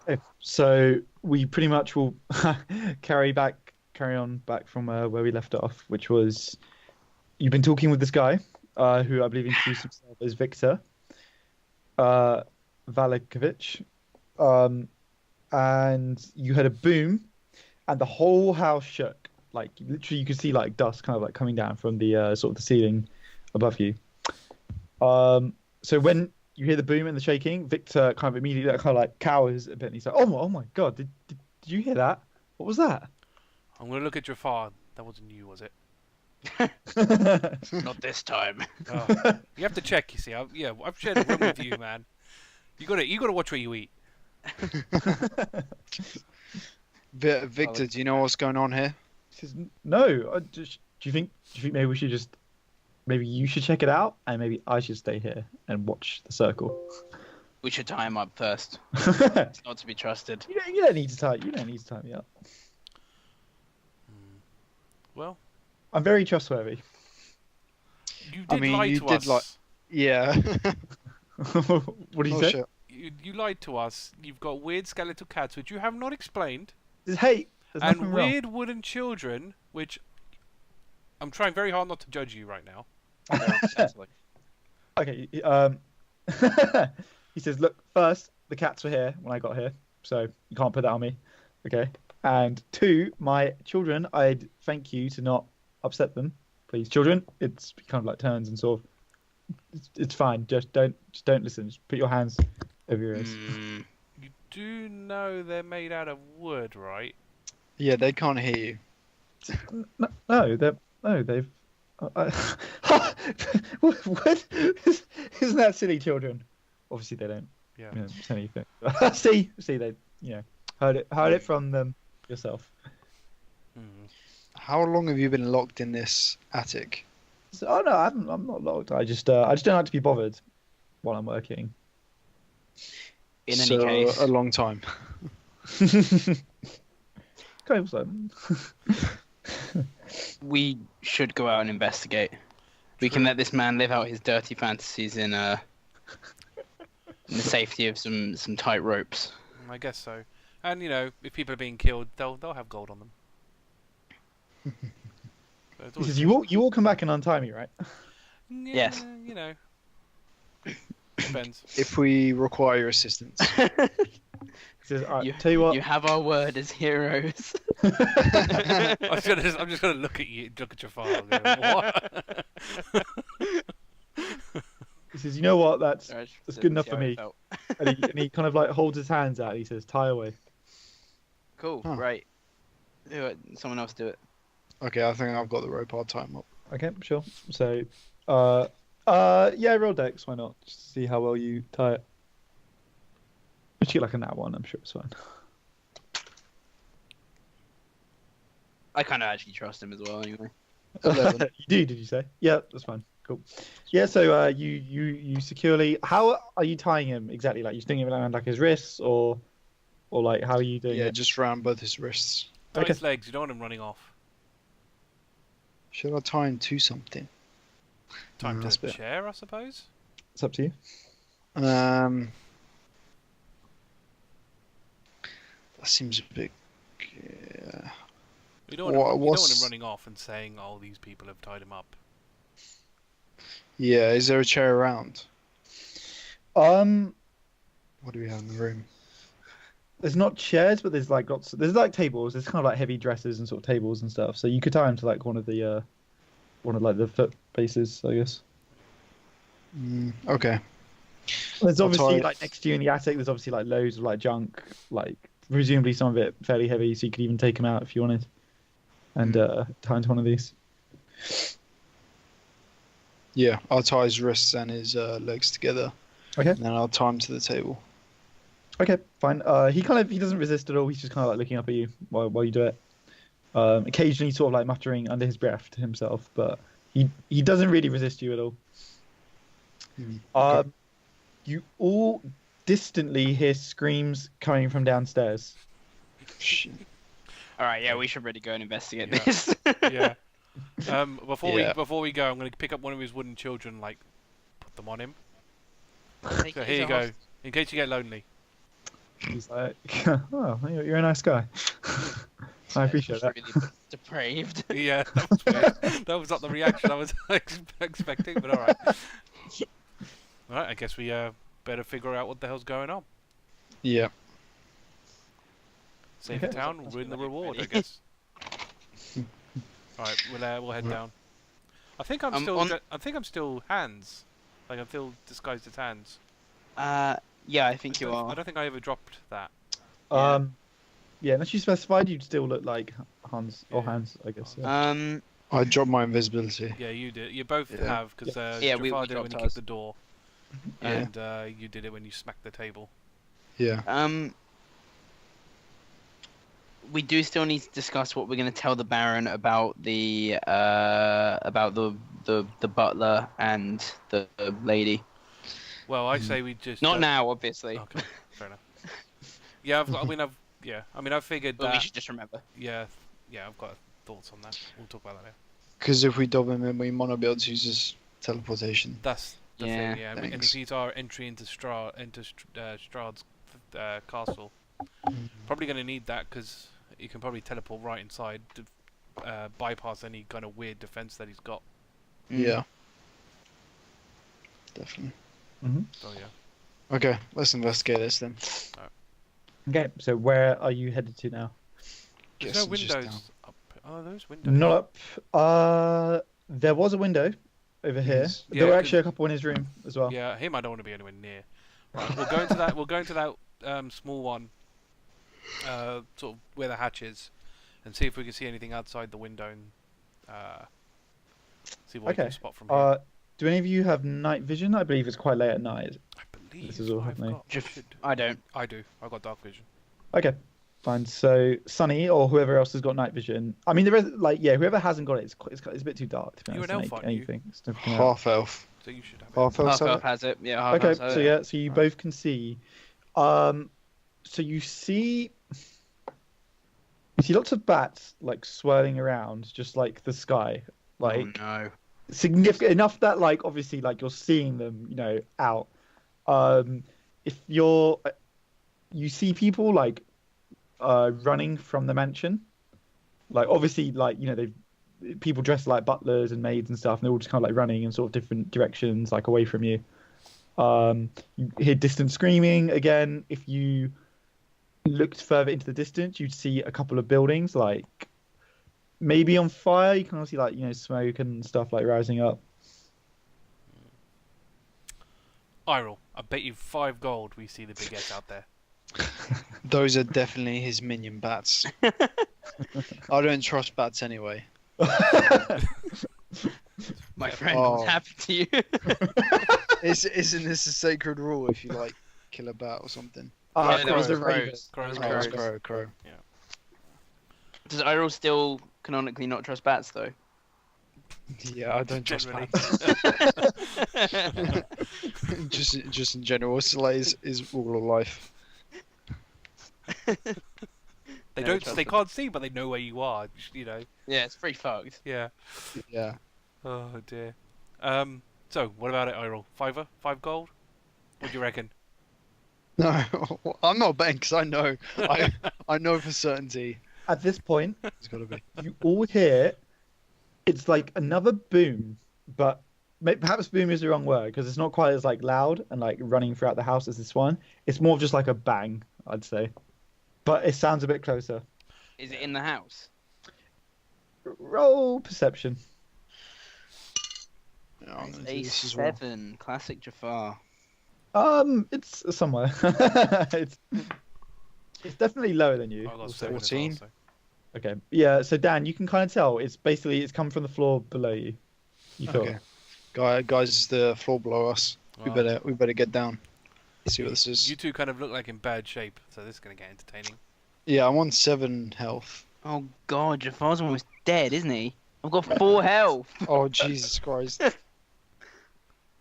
Okay, so we pretty much will carry on back from where we left off, which was you've been talking with this guy, who I believe introduced himself as Victor uh, Valikovic, um, and you heard a boom, and the whole house shook. Like literally, you could see like dust kind of like coming down from the sort of the ceiling above you. So when you hear the boom and the shaking, Victor kind of immediately kind of like cowers a bit, and he's like, oh my God, did you hear that? What was that?" I'm gonna look at Jafar. That wasn't you, was it? Not this time. Oh, you have to check. You see, I've shared a room with you, man. You gotta watch where you eat. Victor, do you know what's going on here? He says, "No, do you think maybe we should just maybe you should check it out, and maybe I should stay here and watch the circle." We should tie him up first. It's not to be trusted. You don't need to tie me up. Well, I'm very trustworthy. you did lie to us. Yeah. What do you say? Sure. You lied to us. You've got weird skeletal cats, which you have not explained, Hey, there's nothing and wrong. weird wooden children, which I'm trying very hard not to judge you right now. Okay, he says, "Look, first, the cats were here when I got here, so you can't put that on me, okay? And two, my children, I'd thank you to not upset them, please. Children, it's kind of like turns and sort of, it's fine. Just don't listen. Just put your hands over your ears." You do know they're made out of wood, right? Yeah, they can't hear you. They've. What? Isn't that silly, children? Obviously, they don't. Yeah. Say anything. see, they, heard it from them yourself. How long have you been locked in this attic? So, oh no, I'm not locked. I just don't like to be bothered while I'm working. In any case, a long time. Kind of so. we should go out and investigate. We can let this man live out his dirty fantasies in the safety of some tight ropes. I guess so. And if people are being killed, they'll have gold on them. He says, "You all come back and untie me, right?" Yes. Depends. If we require your assistance. He says, "All right, tell you what." You have our word as heroes. I'm just gonna look at you, look at your file. And go, what? He says, "You know what? That's good enough for me." Felt. And he kind of like holds his hands out. And he says, "Tie away." Cool. Huh. Right. Do it. Someone else do it. Okay, I think I've got the rope. I'll tie him up. Okay, sure. So, yeah, roll dex. Why not? Just to see how well you tie it. If you get like a nat one, I'm sure it's fine. I kind of actually trust him as well, anyway. You do? Did you say? Yeah, that's fine. Cool. Yeah. So, you securely. How are you tying him exactly? Like you sticking him around like his wrists, or like how are you doing Yeah, it? just round both his wrists. Tie Okay. his legs. You don't want him running off. Should I tie him to something? Time that's to a bit- chair, I suppose. It's up to you. That seems a bit. Yeah. You don't want What's- him running off and saying, "Oh, these people have tied him up." Yeah, is there a chair around? Um, What do we have in the room? There's not chairs, but there's like there's like tables. There's kind of like heavy dressers and sort of tables and stuff. So you could tie him to like one of like the foot bases, I guess. Okay. There's I'll obviously tie- like next to you in the attic. There's obviously like loads of like junk, like presumably some of it fairly heavy, so you could even take him out if you wanted, and tie him to one of these. Yeah, I'll tie his wrists and his legs together. Okay. And then I'll tie him to the table. Okay, fine. He doesn't resist at all. He's just kind of like looking up at you while you do it. Occasionally, sort of like muttering under his breath to himself, but he doesn't really resist you at all. Okay. You all distantly hear screams coming from downstairs. Shit. All right. Yeah, we should really go and investigate Yeah. this. Yeah. Before Yeah. we go, I'm going to pick up one of his wooden children, put them on him. Take So it here as you a go, host- in case you get lonely. He's like, "Oh, you're a nice guy." I appreciate that. Really depraved. Yeah, that was weird. That was not the reaction I was expecting, but alright. Alright, I guess we better figure out what the hell's going on. Yeah. Save Okay. the town, win the reward, I guess. Alright, we'll head down. I think I'm still hands. Like I'm still disguised as hands. Yeah, I think you I are. don't think I ever dropped that. Yeah, unless you specified, you'd still look like Hans or Yeah. Hans, I guess. Yeah. I dropped my invisibility. Yeah, you did. You both Yeah. have, because Yeah, we Jafar did it when dropped you ours. kicked the door, Yeah. and you did it when you smacked the table. Yeah. We do still need to discuss what we're going to tell the Baron about the butler and the lady. Well, I say we just Not now, obviously. Okay, fair enough. Yeah, I've figured But we that. should just remember. Yeah, I've got thoughts on that. We'll talk about that later. Because if we dob him in, we might not be able to use his teleportation. That's the Yeah, thing. Yeah, and if thanks. he's our entry into Strahd's castle, probably going to need that because he can probably teleport right inside to bypass any kind of weird defense that he's got. Yeah. Definitely. So yeah. Okay, let's investigate this then. Okay, so where are you headed to now? There's Guess no it's just down. windows up. Oh, those windows. Not up. There was a window over here. Yes. There Yeah, were 'cause- actually a couple in his room as well. Yeah, him I don't want to be anywhere near. Right, we'll go into that. We'll go into that small one, sort of where the hatch is, and see if we can see anything outside the window and see what we Okay. can spot from here. Do any of you have night vision? I believe it's quite late at night. I believe this is all I've happening. got. I don't. I do. I've got dark vision. Okay, fine. So Sunny or whoever else has got night vision. I mean, there is whoever hasn't got it, it's a bit too dark to be You're honest. an to elf, make aren't you? anything. significant out. Half elf. So you should have it. Half elf. Half have elf it? has it. Yeah, half Okay, elf has so it. yeah, so you both can see. So you see lots of bats like swirling around, just like the sky, like Oh no. significant enough that like obviously like you're seeing them, out. If you see people like running from the mansion, like obviously like they've people dressed like butlers and maids and stuff, and they're all just kind of like running in sort of different directions, like away from you. You hear distant screaming again. If you looked further into the distance, you'd see a couple of buildings like maybe on fire. You can see like smoke and stuff like rising up. Eirril, I bet you 5 gold we see the big S out there. Those are definitely his minion bats. I don't trust bats anyway. My friend, Oh. what's happened to you? Isn't this a sacred rule if you like kill a bat or something? Yeah, It there was were the raven. crows. Crows, Oh, it's crows. crow. Does Eirril still canonically not trust bats though? Yeah, I don't trust Generally. bats. just in general, it's like is rule of life. They Never don't. trust They them. can't see, but they know where you are. Yeah, it's pretty fucked. Yeah. Yeah. Oh dear. So what about it, Eirril? 5 gold? What do you reckon? No, I'm not betting because I know. I know for certainty. At this point, It's got to be. you all hear it's like another boom, but perhaps boom is the wrong word because it's not quite as like loud and like running throughout the house as this one. It's more of just like a bang, I'd say, but it sounds a bit closer. Is it in the house? Roll perception. Yeah, I'm It's gonna do a this as well. 7. Classic Jafar. It's somewhere. it's definitely lower than you. I got We'll 7 say. as well, 14. so. Okay, yeah. So Dan, you can kind of tell it's come from the floor below you. You feel Okay. Guys, the floor below us. We Well, better get down. See what this is. You two kind of look like in bad shape, so this is gonna get entertaining. Yeah, I'm on 7 health. Oh god, Jafar's almost dead, isn't he? I've got 4 health. Oh Jesus Christ!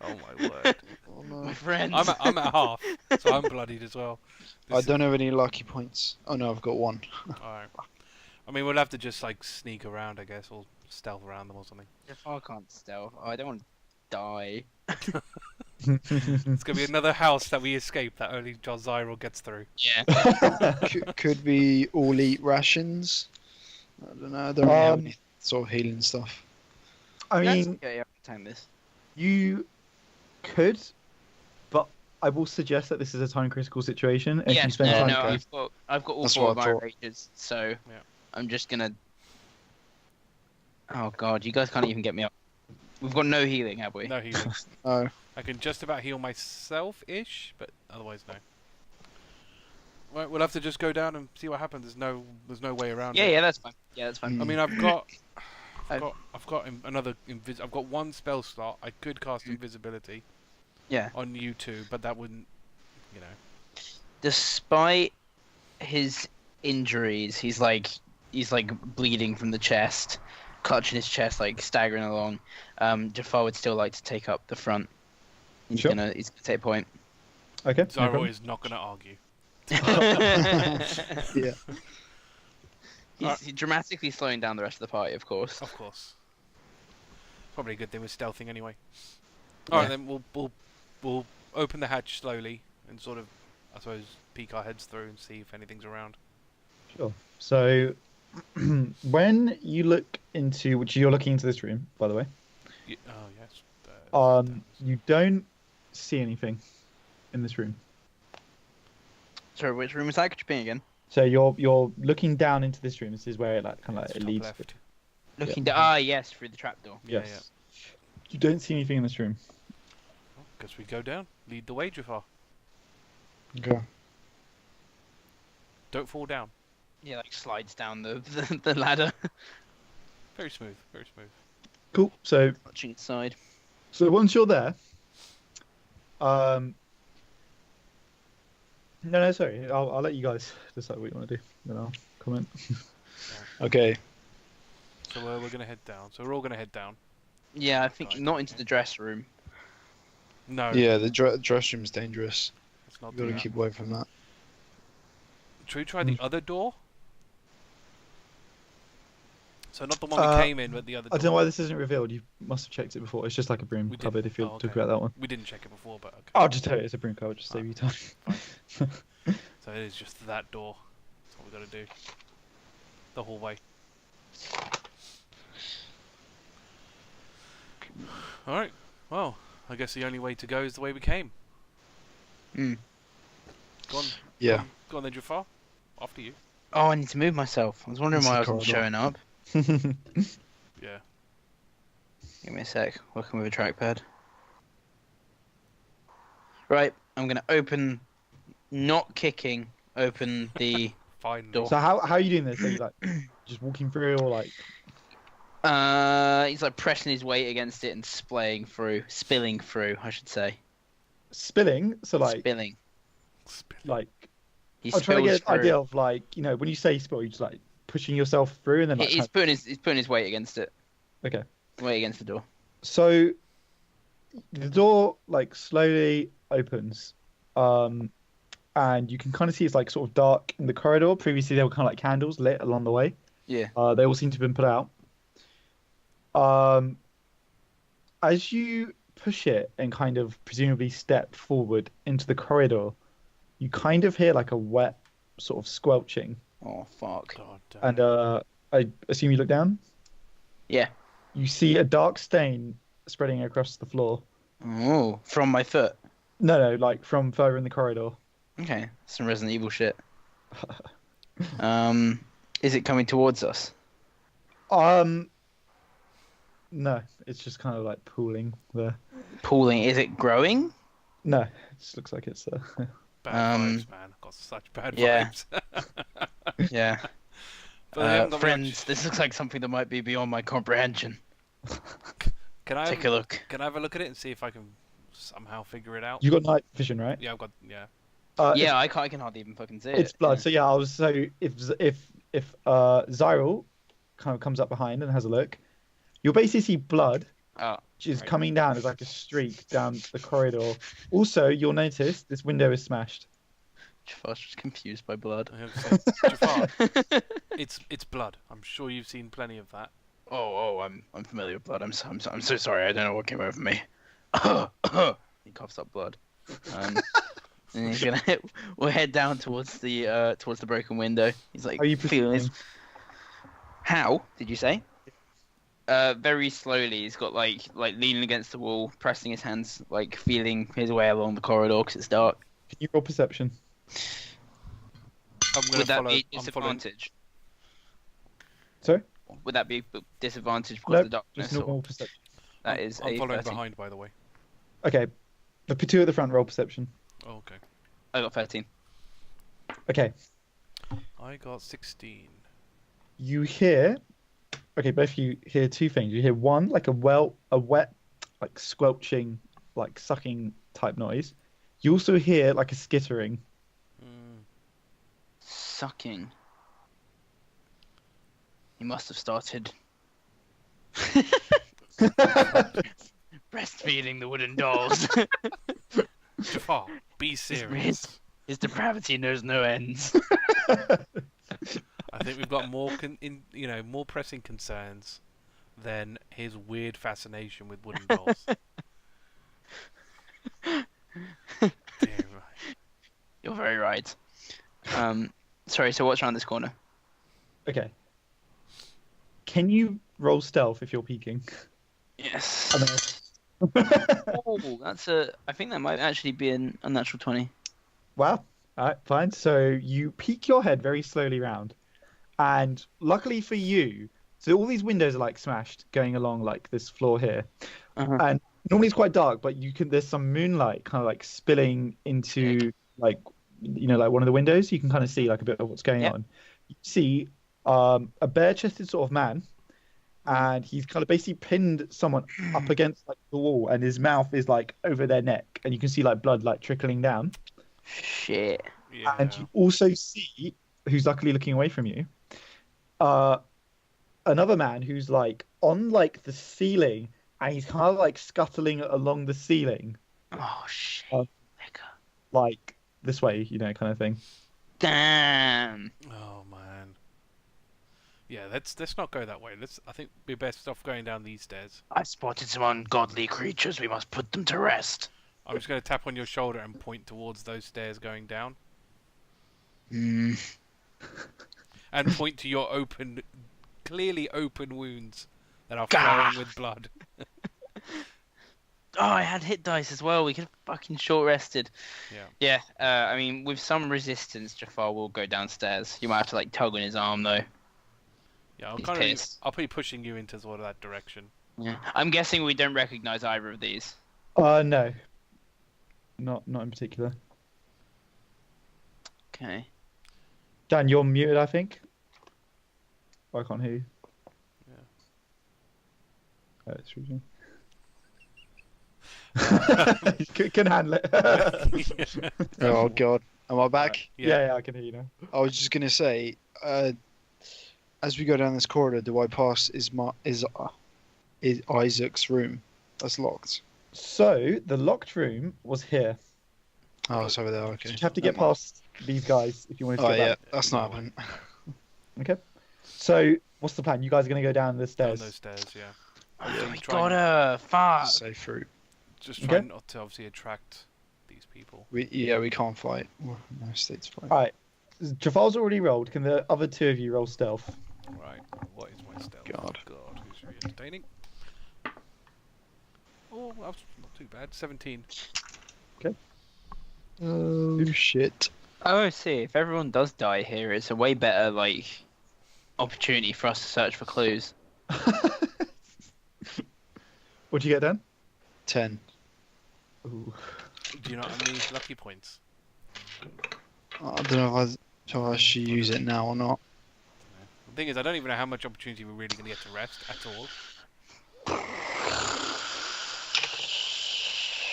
Oh my word. Oh no. My friend. I'm at half, so I'm bloodied as well. I don't have any lucky points. Oh no, I've got 1. Alright. I mean, we'll have to just like sneak around, I guess, or stealth around them or something. Jafar can't stealth. Oh, I don't want to die. It's gonna be another house that we escape that only Xyril gets through. Yeah. Could we all eat rations? I don't know. I don't really have Um, any sort of healing stuff. I That's mean, okay, I can time this. you could, but I will suggest that this is a time critical situation. If Yeah, you spend time, I've got all That's four what of I my thought. rages, so Yeah. I'm just gonna. Oh god, you guys can't even get me up. We've got no healing, have we? No healing. Oh, I can just about heal myself-ish, but otherwise no. Right, we'll have to just go down and see what happens. There's no way around Yeah, it. yeah, that's fine. Yeah, that's fine. I mean, I've got I've- I've got one spell slot. I could cast invisibility Yeah. on you two, but that wouldn't, you know. Despite his injuries, he's like bleeding from the chest, clutching his chest, like staggering along. Jafar would still like to take up the front. He's Sure. gonna take point. okay. no Xyril problem. is not going to argue. yeah. He's dramatically slowing down the rest of the party, of course. Of course. Probably a good thing with stealthing anyway. All right, Yeah. then we'll open the hatch slowly and sort of, I suppose, peek our heads through and see if anything's around. Sure. So, when you look into, which you're looking into this room, by the way, Oh yes. you don't see anything in this room. Sorry, which room was that? Could you ping again? So you're looking down into this room. This is where it like kind of It's like it top leads. left. Looking down. Ah, yes, through the trapdoor. Yeah, Yes. You don't see anything in this room. Well, guess we go down. Lead the way, Jafar. Okay. Don't fall down. Yeah, like slides down the ladder, Very smooth. Very smooth. Cool. So watching its side. once you're there, no, sorry. I'll let you guys decide what you want to do. Then I'll comment. Okay. So we're gonna head down. So we're all gonna head down. Yeah, I think Right. not into the dress room. No. Yeah, the dress room is dangerous. Let's not You do gotta that. keep away from that. Should we try the other door? So not the one we Uh, came in, but the other door. I don't know why this isn't revealed. You must have checked it before. It's just like a broom We did. cupboard. If you're Oh, talking okay. about that one, We didn't check it before, but okay. I'll just tell you it's a broom cupboard. Just save you time. So it is just that door. That's what we gotta do. The hallway. Alright. Well, I guess the only way to go is the way we came. Hmm. Go on. Yeah. Go on then, Jafar. After you. Oh, I need to move myself. I was wondering It's why I the wasn't corridor. showing up. Yeah. Give me a sec. Working with a trackpad. Right, I'm gonna open, not kicking, open the. Fine. Door. So how are you doing this? Are you like just walking through, or like He's like pressing his weight against it and spilling through, I should say. spilling? So like Spilling. like He I'm trying to spills get an through. idea of like when you say spill, you just like pushing yourself through and then like He's putting his weight against it. Okay. Weight against the door. So the door like slowly opens, and you can kind of see it's like sort of dark in the corridor. Previously, there were kind of like candles lit along the way. Yeah. They all seem to have been put out. As you push it and kind of presumably step forward into the corridor, you kind of hear like a wet sort of squelching. Oh fuck. God damn. And I assume you look down. Yeah. You see a dark stain spreading across the floor. Oh, from my foot. No, like from further in the corridor. Okay, some Resident Evil shit. Is it coming towards us? No, it's just kind of like pooling there. Pooling. Is it growing? No, it just looks like it's Bad vibes, man. I've got such bad yeah. vibes. Yeah. But they haven't got very Friends, much- this looks like something that might be beyond my comprehension. Can I Take have, a look. can I have a look at it and see if I can somehow figure it out? You got night vision, right? Yeah, I've got yeah. Yeah, I can hardly even fucking see It's it. blood. So yeah, if Xyril kind of comes up behind and has a look, you'll basically see blood, Oh, which is right. coming down as like a streak down the corridor. Also, you'll notice this window is smashed. Jafar's just confused by blood. I was gonna say, Jafar, it's blood. I'm sure you've seen plenty of that. I'm familiar with blood. I'm so sorry. I don't know what came over me. He coughs up blood. And he's gonna we'll head down towards the broken window. He's like, Are you feeling proceeding? How did you say? Very slowly. He's got like leaning against the wall, pressing his hands, like feeling his way along the corridor because it's dark. Can you roll perception? I'm gonna Would that follow. be I'm following. disadvantage? Sorry? Would that be disadvantage because Nope, of the darkness? just normal perception. That is I'm a following 13. behind, by the way. Okay. The two at the front roll perception. Oh, okay. I got 13. Okay. I got 16. You hear. Okay, both of you hear two things. You hear one, like a wet, like squelching, like sucking type noise. You also hear like a skittering. Sucking. He must have started breastfeeding the wooden dolls. Jafar, be serious. His depravity knows no ends. I think we've got more, more pressing concerns than his weird fascination with wooden dolls. Damn right. You're very right. Sorry. So what's around this corner? Okay. Can you roll stealth if you're peeking? Yes. Oh, I think that might actually be an unnatural 20. Wow. All right, fine. So you peek your head very slowly round, and luckily for you, so all these windows are like smashed going along like this floor here, and normally it's quite dark, but there's some moonlight kind of like spilling into like like one of the windows. You can kind of see like a bit of what's going on. You see a bare-chested sort of man, and he's kind of basically pinned someone up against like the wall, and his mouth is like over their neck, and you can see like blood like trickling down. Shit. Yeah. And you also see, who's luckily looking away from you, another man who's like on like the ceiling, and he's kind of like scuttling along the ceiling, Oh shit. like this way, kind of thing. Damn. Oh man. Yeah, let's not go that way. I think we're best off going down these stairs. I spotted some ungodly creatures. We must put them to rest. I'm just going to tap on your shoulder and point towards those stairs going down. Hmm. And point to your clearly open wounds that are flowing with blood. Oh, I had hit dice as well. We could have fucking short rested. Yeah. Yeah. I mean, with some resistance, Jafar will go downstairs. You might have to like tug on his arm though. Yeah, He's pissed. I'll be pushing you into sort of that direction. Yeah. I'm guessing we don't recognize either of these. No. Not in particular. Okay. Dan, you're muted, I think. I can't hear you. Yeah. It's really... can handle it. Oh god, am I back? Yeah, I can hear you now. I was just gonna say, as we go down this corridor, do I pass is Isaac's room? That's locked. So the locked room was here. Oh, it's over there. Okay. You have to get past these guys if you want to Oh get yeah, back. that's not happening. Okay. So what's the plan? You guys are going to go down the stairs. Down those stairs, yeah. Oh, we try gotta. Fuck. Safe route. Just try Okay. not to obviously attract these people. We can't fight. We're no state to fight. All right. Jafar's already rolled. Can the other two of you roll stealth? Right. What is my stealth? God. God, who's really entertaining? Oh, that's not too bad. 17. Oh shit. Oh, see, if everyone does die here, it's a way better like opportunity for us to search for clues. What'd you get, Dan? 10. Ooh. Do you not have any lucky points? I don't know if I should use it now or not. The thing is, I don't even know how much opportunity we're really going to get to rest at all.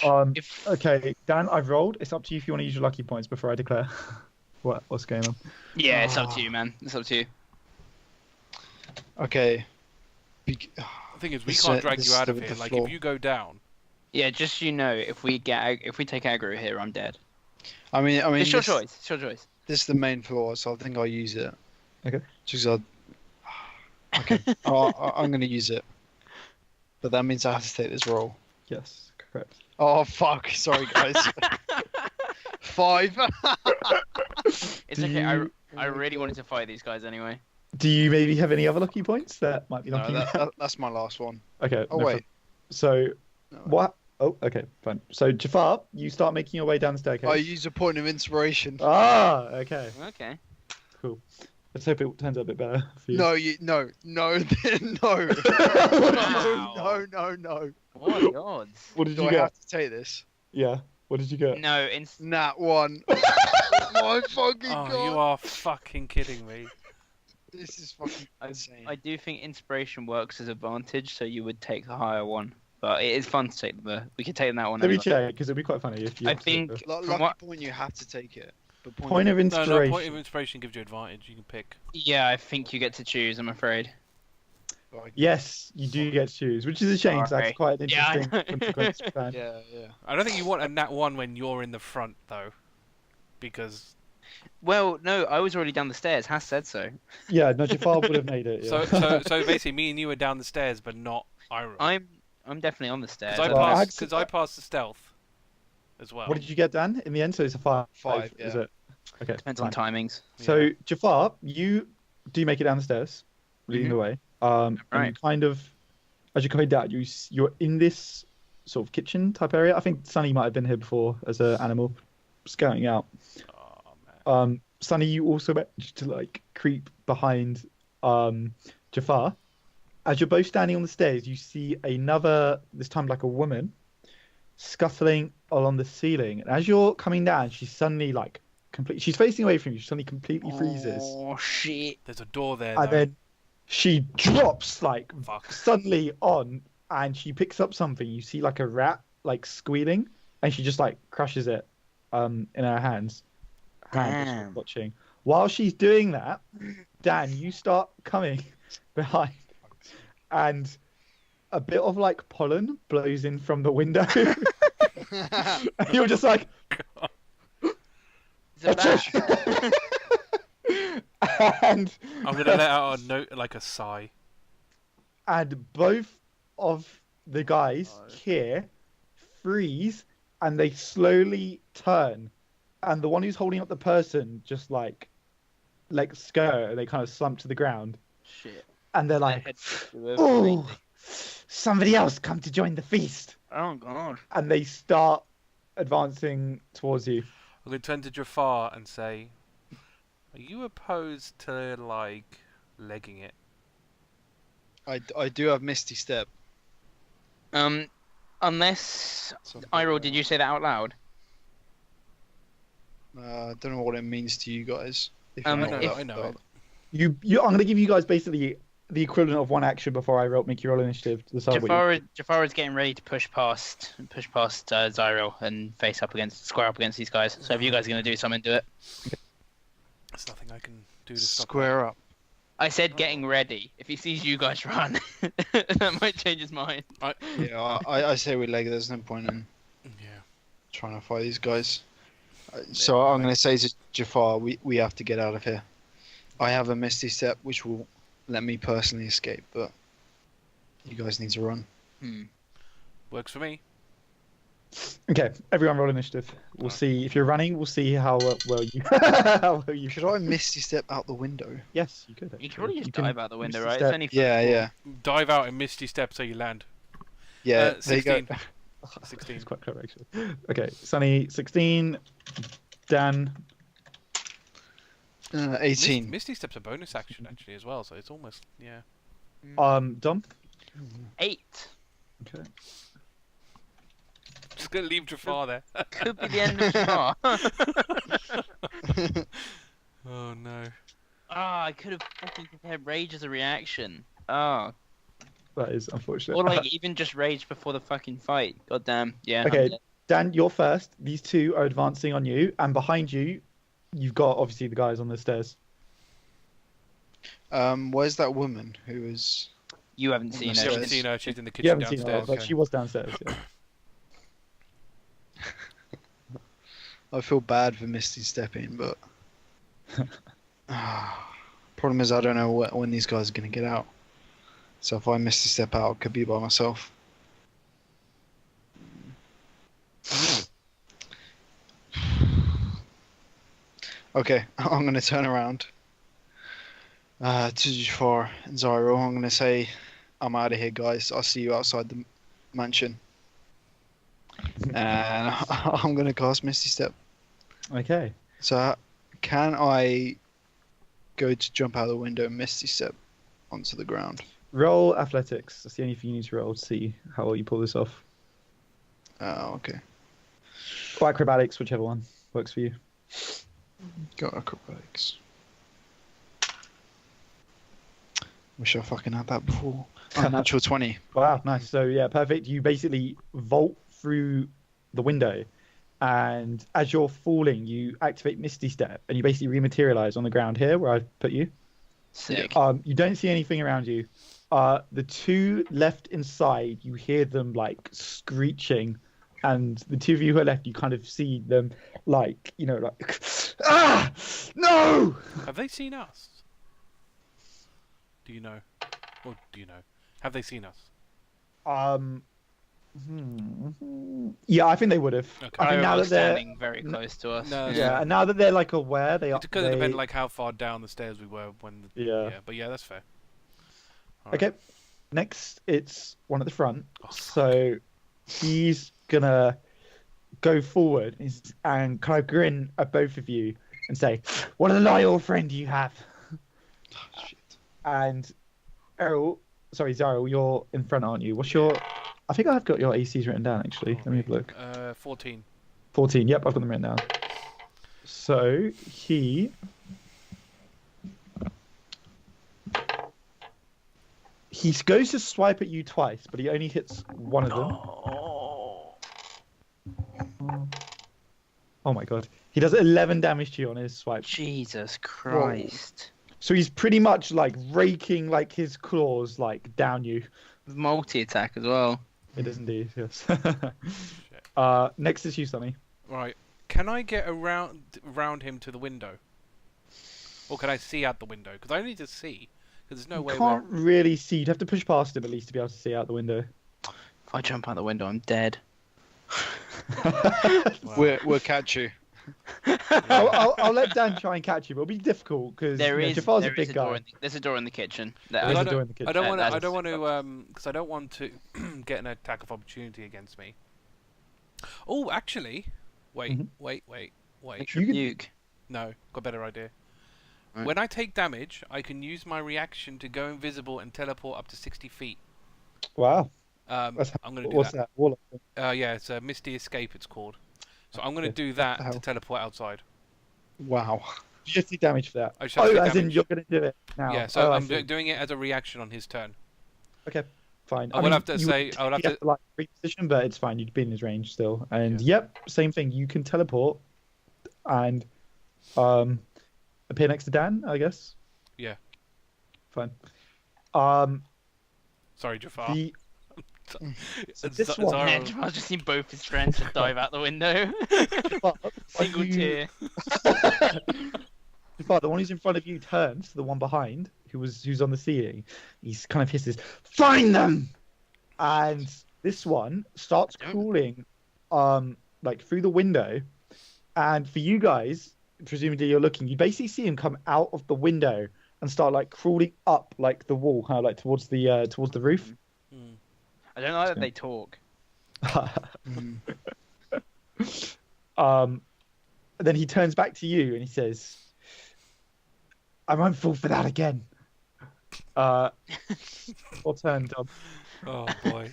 Okay, Dan, I've rolled. It's up to you if you want to use your lucky points before I declare what's going on. Yeah, it's up to you, man. It's up to you. Okay. The thing is, we This, can't drag this you out is of the here. Like, floor. if you go down, Yeah, just so you know, if we take aggro here, I'm dead. I mean, It's your this, choice. It's your choice. this is the main floor, so I think I'll use it. Okay. Just 'cause okay. I'm gonna use it. But that means I have to take this roll. Yes, correct. Oh fuck! Sorry, guys. 5. It's Do okay. you- I really wanted to fight these guys anyway. Do you maybe have any other lucky points that might be No, knocking you down? that's my last one. Okay. Oh no wait. problem. So No, what? Oh, okay, fine. So Jafar, you start making your way down the staircase. I use a point of inspiration. Ah, okay, Okay. cool. Let's hope it turns out a bit better for you. No, no, no. Wow. No. What are the odds? What did Do you I get? have to take this? Yeah. What did you get? No, Nat 1. Oh my fucking Oh, god! you are fucking kidding me. This is fucking insane. I do think inspiration works as advantage, so you would take the higher one. But it is fun to take we could take that one. Let me anyway. check because it'd be quite funny if you. I have to think take from Lucky what- point, you have to take it. But the point of No, inspiration. point of inspiration gives you advantage. You can pick. Yeah, I think you get to choose. I'm afraid. Yes, you do get to choose, which is a shame. 'Cause Sorry. that's quite an Yeah, I interesting know. consequence to plan. Yeah. I don't think you want a nat 1 when you're in the front though, because Well, no, I was already down the stairs. Has said so. Yeah, no, Jafar would have made it. Yeah. so basically me and you are down the stairs, but not Eirril. I'm definitely on the stairs. Because Well, I passed the stealth as well. What did you get, Dan? In the end, so it's a 5. 5, Is yeah. it? Okay. Depends fine. on timings. So Jafar, you do make it down the stairs, leading the way. And you Right. kind of, as you're coming down, you're in this sort of kitchen type area. I think Sunny might have been here before as an animal, scouting out. Oh man. Sunny, you also managed to like creep behind Jafar. As you're both standing on the stairs, you see another, this time like a woman, scuffling along the ceiling. And as you're coming down, she's suddenly like she's facing away from you. She suddenly completely freezes, Oh shit! There's a door there. and though. then she drops like Fuck. suddenly on, and she picks up something. You see like a rat like squealing, and she just like crushes it in her hands. Damn. Watching. While she's doing that, Dan, you start coming behind, and a bit of like pollen blows in from the window. And you're just like, It's a bat. and I'm gonna let out a note, like a sigh. both of the guys here freeze, and they slowly turn, and the one who's holding up the person just like lets go, and they kind of slump to the ground, Shit. and they're My like, head- "Oh, somebody else come to join the feast," Oh god. and they start advancing towards you. I'm gonna turn to Jafar and say, "Are you opposed to like legging it?" I do have Misty Step. Unless So, Eirril, did you say that out loud? I don't know what it means to you guys. If Um, you I know, if- I know it. I'm gonna give you guys basically the equivalent of one action before I make you roll initiative to decide what you... Jafar is getting ready to push past Xyril and square up against these guys. So if you guys are gonna do something, do it. There's nothing I can do to stop. Square up. I said getting ready. If he sees you guys run, that might change his mind. Yeah, I say we leg. There's no point in Yeah. trying to fight these guys. So I'm going to say to Jafar, we have to get out of here. I have a Misty Step, which will let me personally escape, but you guys need to run. Works for me. Okay, everyone roll initiative. We'll see if you're running. We'll see how well you. How well you. Should I Misty Step out the window? Yes, you could. You Actually. can probably just can dive out the window, Misty right? Step. It's only Yeah. Dive out in Misty Step so you land. Yeah, there you go. 16. 16. It's quite clever, actually. Okay, Sunny 16, Dan 18. Misty Step's a bonus action actually as well, so it's almost Dom. 8. Okay. Just gonna leave Jafar there. Could be the end of Jafar. Oh no. Ah, I could have fucking prepared rage as a reaction. Oh, That is unfortunate. or like even just rage before the fucking fight. God damn. Yeah. Okay. I'm dead. Dan, you're first. These two are advancing on you, and behind you, you've got obviously the guys on the stairs. Where's that woman who is? You haven't seen You Yes. her. haven't She's- seen her, she's in the You kitchen haven't seen her, downstairs. but she was downstairs. Yeah. I feel bad for Misty stepping, but problem is I don't know when these guys are going to get out. So if I Misty step out, I could be by myself. Okay, I'm gonna turn around to Jafar and Xyril. I'm gonna say, I'm out of here, guys. I'll see you outside the mansion. And I'm gonna cast Misty Step. Okay. So, can I go to jump out the window and Misty Step onto the ground? Roll athletics. That's the only thing you need to roll to see how well you pull this off. Oh, okay. Or acrobatics, whichever one works for you. Got acrobatics. Wish I fucking had that before. Oh, natural 20. Wow, nice. So yeah, perfect. You basically vault through the window, and as you're falling, you activate Misty Step, and you basically rematerialize on the ground here where I've put you. Sick. You don't see anything around you. The two left inside, you hear them like screeching, and the two of you who are left, you kind of see them like, you know, like, ah, no! Have they seen us? Do you know? Or do you know? Have they seen us? Yeah, I think they would have. Okay. I think now They're that they're standing very close to us. No, yeah, and now that they're like aware, they are. It could they... depend like how far down the stairs we were when. Yeah. But yeah, that's fair. All right. Okay. Next, it's one at the front. Oh, fuck. So he's gonna go forward and kind of grin at both of you and say, "What a loyal friend you have." Oh, shit. And Xyril, you're in front, aren't you? What's your? I think I've got your ACs written down actually. Let me have a look. 14. 14. Yep, I've got them written down. So he goes to swipe at you twice, but he only hits one of them. Oh my god. He does 11 damage to you on his swipe. Jesus Christ. So he's pretty much like raking like his claws like down you. Multi-attack as well. It is indeed, yes. Next is you, Sonny. Right. Can I get around him to the window? Or can I see out the window? Because I need to see. Because there's no way You can't really see. You'd have to push past him at least to be able to see out the window. If I jump out the window, I'm dead. Wow. We'll catch you. I'll let Dan try and catch you, but it'll be difficult because Jafar's a big guy. There's a door in the kitchen. There's a door in the kitchen. I don't want to. That's- I don't want to. Because I don't want to get an attack of opportunity against me. Oh, actually, wait. Mhm. Wait. You can- Rebuke. No, got a better idea. Right. When I take damage, I can use my reaction to go invisible and teleport up to 60 feet. Wow. I'm going to do What's that. that? Warlock. Yeah, it's a Misty Escape. It's called. So I'm going to do that to hell? teleport outside. Wow. You just take damage for that. I just have to take as in damage. you're going to do it now. Yeah, so I I'm see. doing it as a reaction on his turn. Okay, fine. I will have to you say- would I will have have to- like reposition, but it's fine. You'd be in his range still. And yep, same thing. You can teleport and appear next to Dan, I guess. Yeah. Fine. Sorry, Jafar. The Z- this one- Xyril- I've just seen both his friends just dive out the window. Single tear. Jafar, the one who's in front of you turns to the one behind, who's on the ceiling. He's kind of hisses, "Find them!" And this one starts crawling, like through the window. And for you guys, presumably you're looking, you basically see him come out of the window and start like crawling up like the wall, kind of like towards the roof. Hmm. I don't like that they talk. Then he turns back to you and he says, "I won't fall for that again." Your turn, Dom. Oh boy.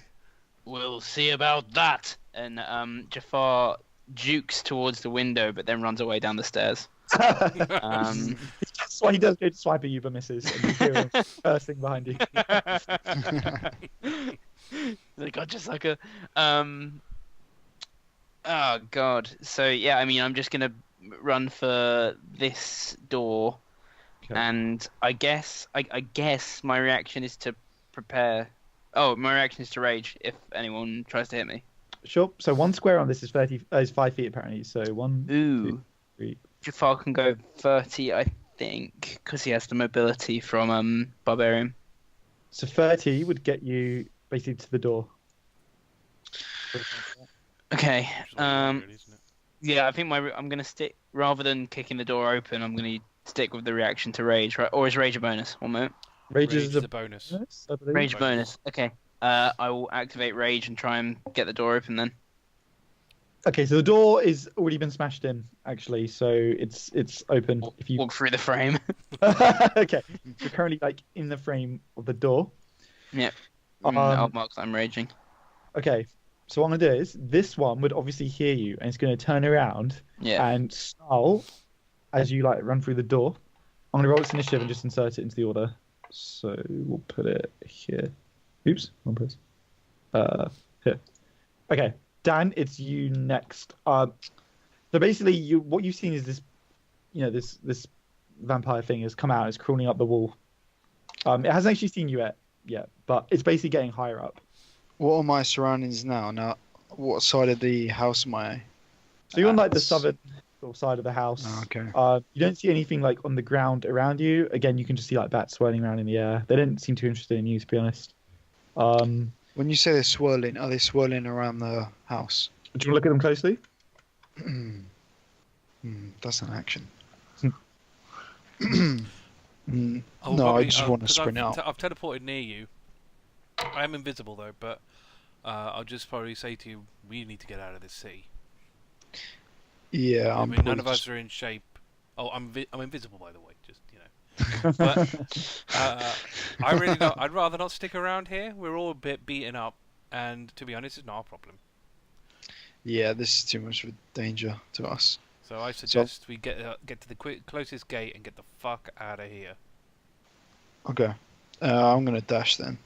We'll see about that. And Jafar jukes towards the window, but then runs away down the stairs. That's why he does go to swipe at you, but misses. And you hear him cursing behind you. Like, God, just like a oh god. So yeah, I mean, I'm just gonna run for this door, Okay. and I guess my reaction is to prepare. Oh, my reaction is to rage if anyone tries to hit me. Sure. So one square on this is 5 feet apparently. So 1, Ooh. 2, 3. Jafar can go 30, I think, because he has the mobility from Barbarian. So 30 would get you basically to the door. Okay. Which is what you want, really, isn't it? Yeah, I think I'm gonna stick rather than kicking the door open. I'm gonna stick with the reaction to rage, right? Or is rage a bonus? One moment. Rage Rage is is a a bonus. bonus, I believe. Rage Bonus. bonus. Okay. I will activate rage and try and get the door open then. Okay, so the door is already been smashed in, actually, so it's open. If you Walk through the frame. okay, you're currently like in the frame of the door. I'll mark that I'm raging. Okay, so what I'm gonna do is this one would obviously hear you, and it's gonna turn around Yeah. and snarl as you like run through the door. I'm gonna roll its initiative and just insert it into the order. So we'll put it here. Oops, wrong place. Here. Okay, Dan, it's you next. So basically, what you've seen is this, this vampire thing has come out. It's crawling up the wall. It hasn't actually seen you yet, but it's basically getting higher up. What are my surroundings now? Now, what side of the house am I? So you're on like the southern sort of side of the house. Oh, okay. You don't see anything like on the ground around you. Again, you can just see like bats swirling around in the air. They don't seem too interested in you, to be honest. When you say they're swirling, are they swirling around the house? Do you want to look at them closely? That's an action. I'll No, I probably- just want to 'cause sprint out. I've teleported near you. I am invisible though, but I'll just probably say to you, we need to get out of this city. Yeah, I I'm mean, none probably of us just- are in shape. Oh, I'm invisible, by the way. Just But I really don't. I'd rather not stick around here. We're all a bit beaten up, and to be honest, it's not a problem. Yeah, this is too much of a danger to us. So I suggest we get to the closest gate and get the fuck out of here. Okay. I'm gonna dash then.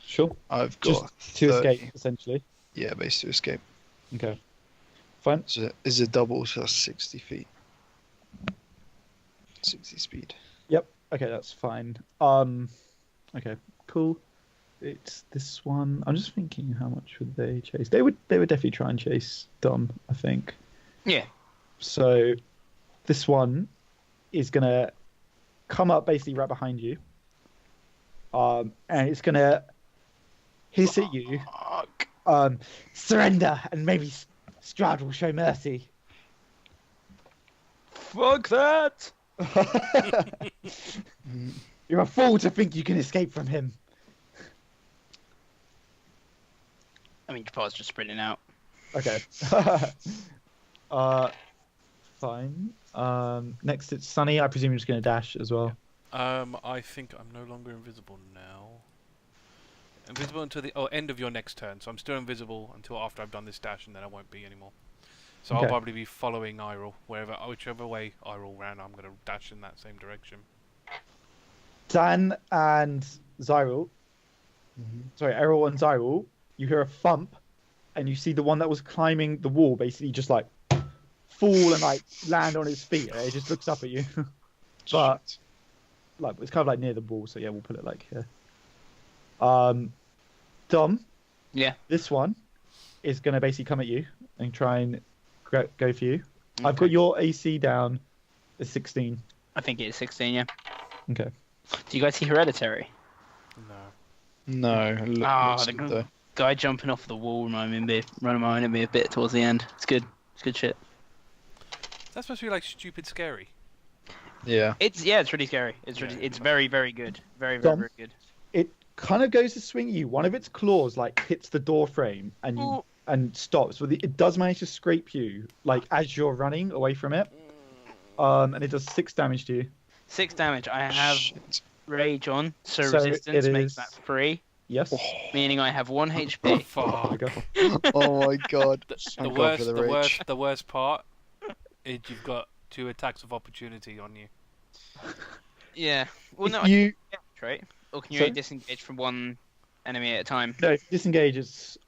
Sure. I've Just got to 30. escape, essentially. Yeah, base to escape. Okay. Fine. So is a double, so that's 60 feet. 60 speed. Yep. Okay, that's fine. Okay, cool. It's this one. I'm just thinking, how much would they chase? They would definitely try and chase Dom, I think. Yeah. So this one is gonna come up basically right behind you. And it's gonna hiss at you. Surrender, and maybe Strahd will show mercy. Fuck that! You're a fool to think you can escape from him. I mean, Jafar's just sprinting out. Okay. Fine. Next it's Sunny. I presume you're just gonna dash as well. I think I'm no longer invisible now. Invisible until the end of your next turn, so I'm still invisible until after I've done this dash, and then I won't be anymore. So Okay. I'll probably be following Eirril, whichever way Eirril ran, I'm going to dash in that same direction. Dan and Xyril. Sorry, Eirril and Xyril. You hear a thump, and you see the one that was climbing the wall basically just like fall and like land on his feet. It just looks up at you. But like it's kind of like near the wall, so yeah, we'll put it like here. Dom. Yeah. This one is gonna basically come at you and try and go for you. Okay. I've got your AC down as 16. I think it is 16, yeah. Okay. Do you guys see Hereditary? No. No. Ah, Looks good though. Guy jumping off the wall reminded me a bit towards the end. It's good. It's good shit. That's supposed to be like stupid scary. Yeah. It's really scary. It's very, very good. Very, Dom? very good. It kind of goes to swing you. One of its claws like hits the door frame and stops. But it does manage to scrape you like as you're running away from it. And it does 6 damage to you. 6 damage. I have Shit. rage on, so So resistance it makes is- that 3, Yes. meaning I have 1 HP. Oh my Fuck. god. Oh my god. The Thank God for the rage. the worst part is you've got 2 attacks of opportunity on you. Yeah. Well, no, If you right? Or can you Sorry? disengage from one enemy at a time? no, if you disengage,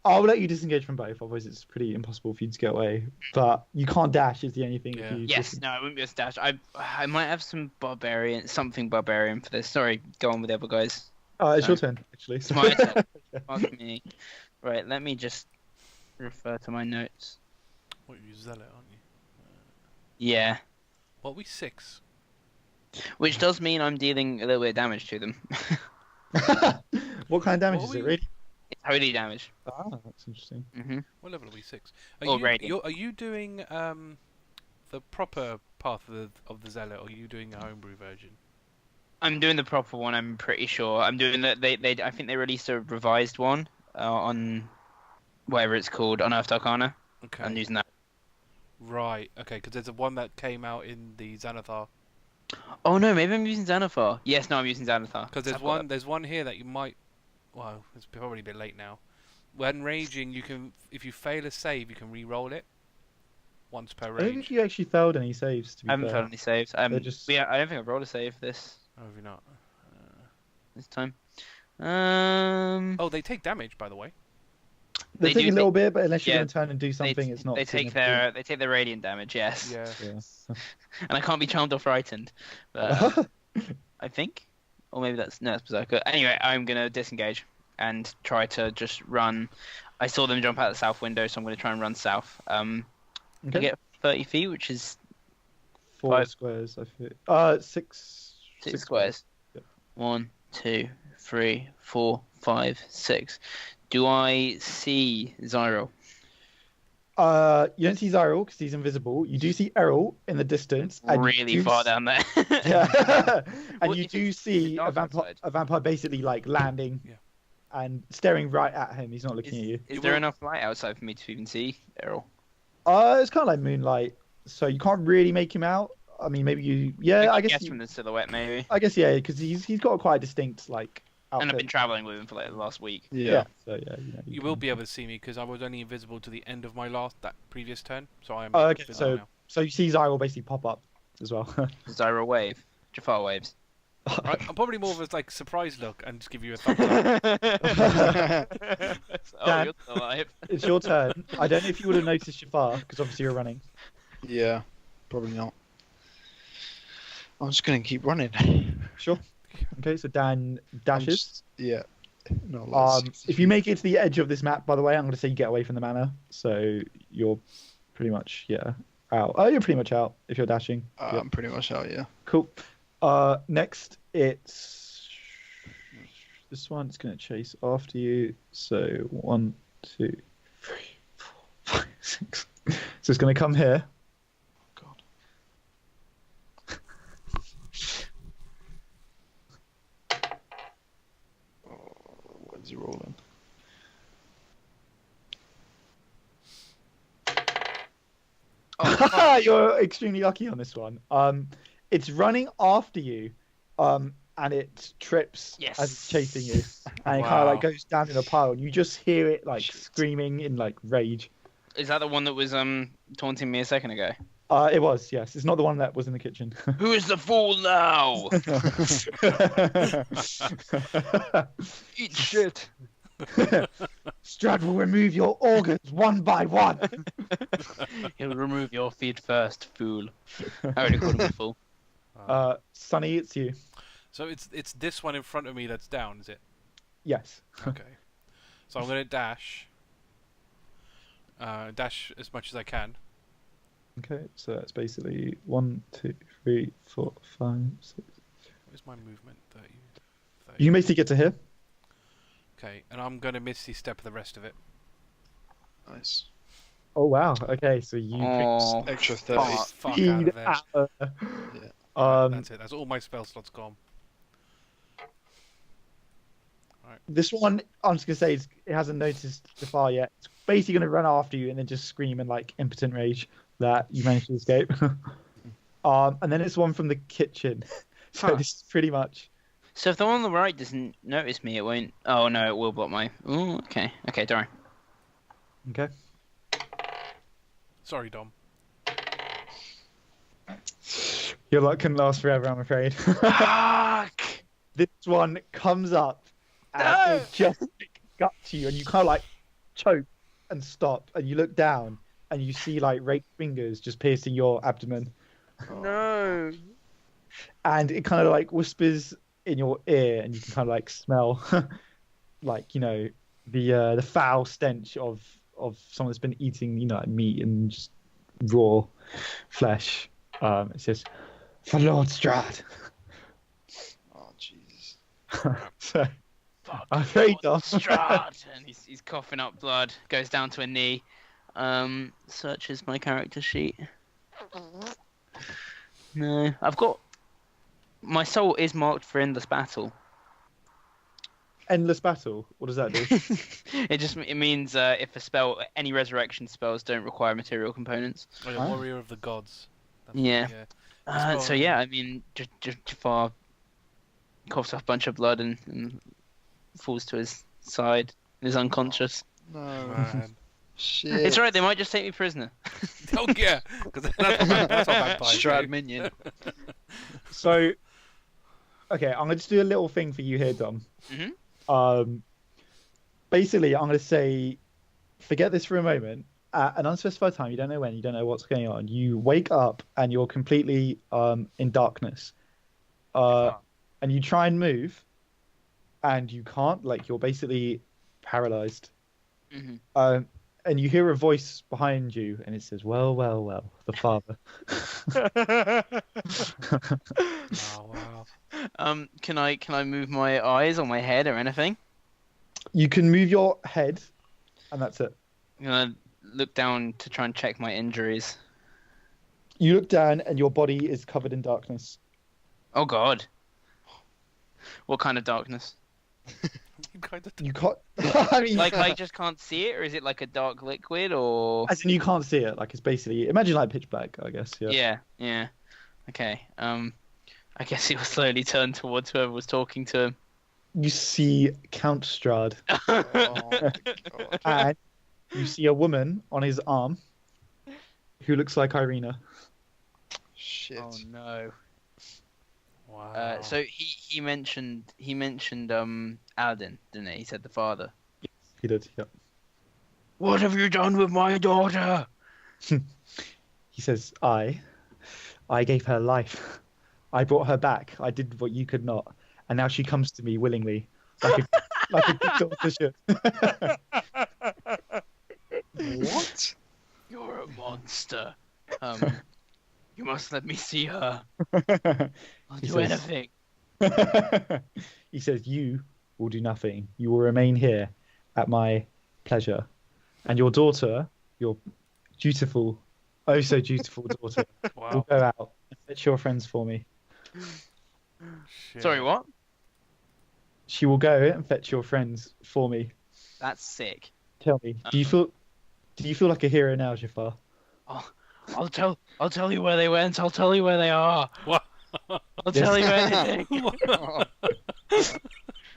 I'll let you disengage from both. Otherwise, it's pretty impossible for you to get away. But you can't dash. Is the only thing. Yeah. If you Yes. No, I wouldn't be able to dash. I might have some something barbarian for this. Sorry, go on with the other guys. It's your turn actually. It's my turn. Fuck me. Right, let me just refer to my notes. What, you zealot, aren't you? Yeah. What, we 6? Which does mean I'm dealing a little bit of damage to them. What kind of damage What is were it? you- Really? It's holy damage. Ah, that's interesting. Mm-hmm. What level are we? 6. Or radiant. Are you doing the proper path of the zealot, or are you doing a homebrew version? I'm doing the proper one. I'm pretty sure. I'm doing the I think they released a revised one on whatever it's called, Unearthed Arcana. Okay. I'm using that. Right. Okay. Because there's a one that came out in the Xanathar. Oh no, maybe I'm using Xanathar. Yes, no, I'm using Xanathar. Because there's one here that you might. Well, it's probably a bit late now. When raging, you can, if you fail a save, you can re-roll it once per I don't think rage. you actually failed any saves. To be I haven't fair. found any saves. They're just- Yeah, I don't think I've rolled a save this Oh, have you not? time. Oh, they take damage, by the way. They They take do a little bit, but unless you're yeah, going to turn and do something, it's not. They take significant. their radiant damage. Yes. Yeah. Yeah. And I can't be charmed or frightened. But I think, or maybe that's Berserker. Anyway, I'm gonna disengage and try to just run. I saw them jump out the south window, so I'm gonna try and run south. I Okay. get 30 feet, which is 4 5. squares. I feel. 6. 6 squares. Yep. 1, 2, 3, 4, 5, 6. Do I see Xyril? You don't see Xyril because he's invisible. You do see Eirril in the distance. And you Really do far down there. Yeah. And What you if do it's see dark outside? a vampire basically like landing Yeah. and staring right at him. He's not looking at you. Is there enough light outside for me to even see Eirril? It's kind of like moonlight, so you can't really make him out. I mean, maybe you. Yeah, I guess. from the silhouette, maybe. I guess yeah, because he's got quite a distinct like outfit. And I've been traveling with him for like the last week. Yeah. So yeah, You will be able to see me because I was only invisible to the end of my previous turn, so I am. Oh, okay. visible So you see Xyril basically pop up as well. Xyril wave. Jafar waves. now. I'm probably more of a like surprise look and just give you a thumbs up. Oh, Dan. you're still alive. It's your turn. I don't know if you would have noticed Jafar because obviously you're running. Yeah, probably not. I'm just gonna keep running. Sure. Okay, so Dan dashes. Yeah. No, like If you make it to the edge of this map, by the way, I'm going to say you get away from the manor. So you're pretty much, out. Oh, you're pretty much out if you're dashing. Yep. I'm pretty much out. Yeah. Cool. Next, it's this one. It's going to chase after you. So 1, 2, 3, 4, 5, 6. So it's going to come here. God. What is he rolling? You're extremely lucky on this one. It's running after you, and it trips Yes. as it's chasing you, and it kind Wow. of like goes down in a pile, and you just hear it like screaming in like rage. Is that the one that was taunting me a second ago? It was, yes. It's not the one that was in the kitchen. Who is the fool now? Eat shit. Strahd will remove your organs one by one. He'll remove your feet first, fool. I already called him a fool. Sonny, it's you. So it's this one in front of me that's down, is it? Yes. Okay. So I'm gonna dash. Dash as much as I can. Okay, so that's basically 1, 2, 3, 4, 5, 6. Where's my movement? 30. You can basically get to here. Okay, and I'm gonna Misty step the rest of it. Nice. Oh wow. Okay, so you Oh, Extra 30. Fuck out speed of there. out. That's it. That's all my spell slots gone. This one, I'm just gonna say, it hasn't noticed Jafar yet. It's basically gonna run after you and then just scream in like impotent rage that you managed to escape. And then it's one from the kitchen. So Huh. this is pretty much. so if the one on the right doesn't notice me, it won't. Oh no, it will block my. Oh, okay. Okay, don't worry. Okay. Sorry, Dom. Your luck can last forever, I'm afraid. Fuck! This one comes up and No! it just guts you, and you kind of like choke and stop, and you look down and you see like raked fingers just piercing your abdomen, No. and it kind of like whispers in your ear, and you can kind of like smell like the foul stench of someone that's been eating like meat and just raw flesh. It says, "For Lord Strahd." Oh Jesus. So For Okay, Dom. Strahd, and he's coughing up blood. Goes down to a knee. Searches my character sheet. No, I've got. My soul is marked for endless battle. Endless battle. What does that do? It means if a spell, any resurrection spells don't require material components. Oh, yeah, warrior of the gods. Yeah. Spell- So yeah, I mean, Jafar coughs up a bunch of blood and falls to his side and is unconscious. No. Man. Shit. It's alright, they might just take me prisoner. Oh yeah, because that's what vampires Strahd do. minion. So, okay, I'm gonna just do a little thing for you here, Dom. Mhm. Basically, I'm gonna say, forget this for a moment. At an unspecified time, you don't know when, you don't know what's going on. You wake up and you're completely in darkness, and you try and move, and you can't. Like you're basically paralyzed. Mhm. And you hear a voice behind you, and it says, "Well, well, well, the father." Oh wow. Can I move my eyes or my head or anything? You can move your head, and that's it. I'm gonna look down to try and check my injuries. You look down, and your body is covered in darkness. Oh God. What kind of darkness? You kind of. You can't. I mean, Like I just can't see it, or is it like a dark liquid, or? as in you can't see it. Like it's basically imagine like pitch black, I guess. Yeah. Yeah. Okay. I guess he will slowly turn towards whoever was talking to him. You see Count Strahd, Oh my god. and you see a woman on his arm, who looks like Irina. Shit. Oh no. Wow. So he mentioned Aladdin, didn't he? He said the father. He did. Yeah. What have you done with my daughter? He says, I gave her life. I brought her back. I did what you could not. And now she comes to me willingly. Like a good daughter should. What? You're a monster. You must let me see her. I'll He do says- anything. He says, you will do nothing. You will remain here at my pleasure. And your daughter, your dutiful, oh so dutiful daughter, will Wow. go out and fetch your friends for me. Shit. Sorry, what? She will go and fetch your friends for me. That's sick. Tell me, do you feel like a hero now, Jafar? I'll tell you where they went. I'll tell you where they are. What? I'll tell you anything.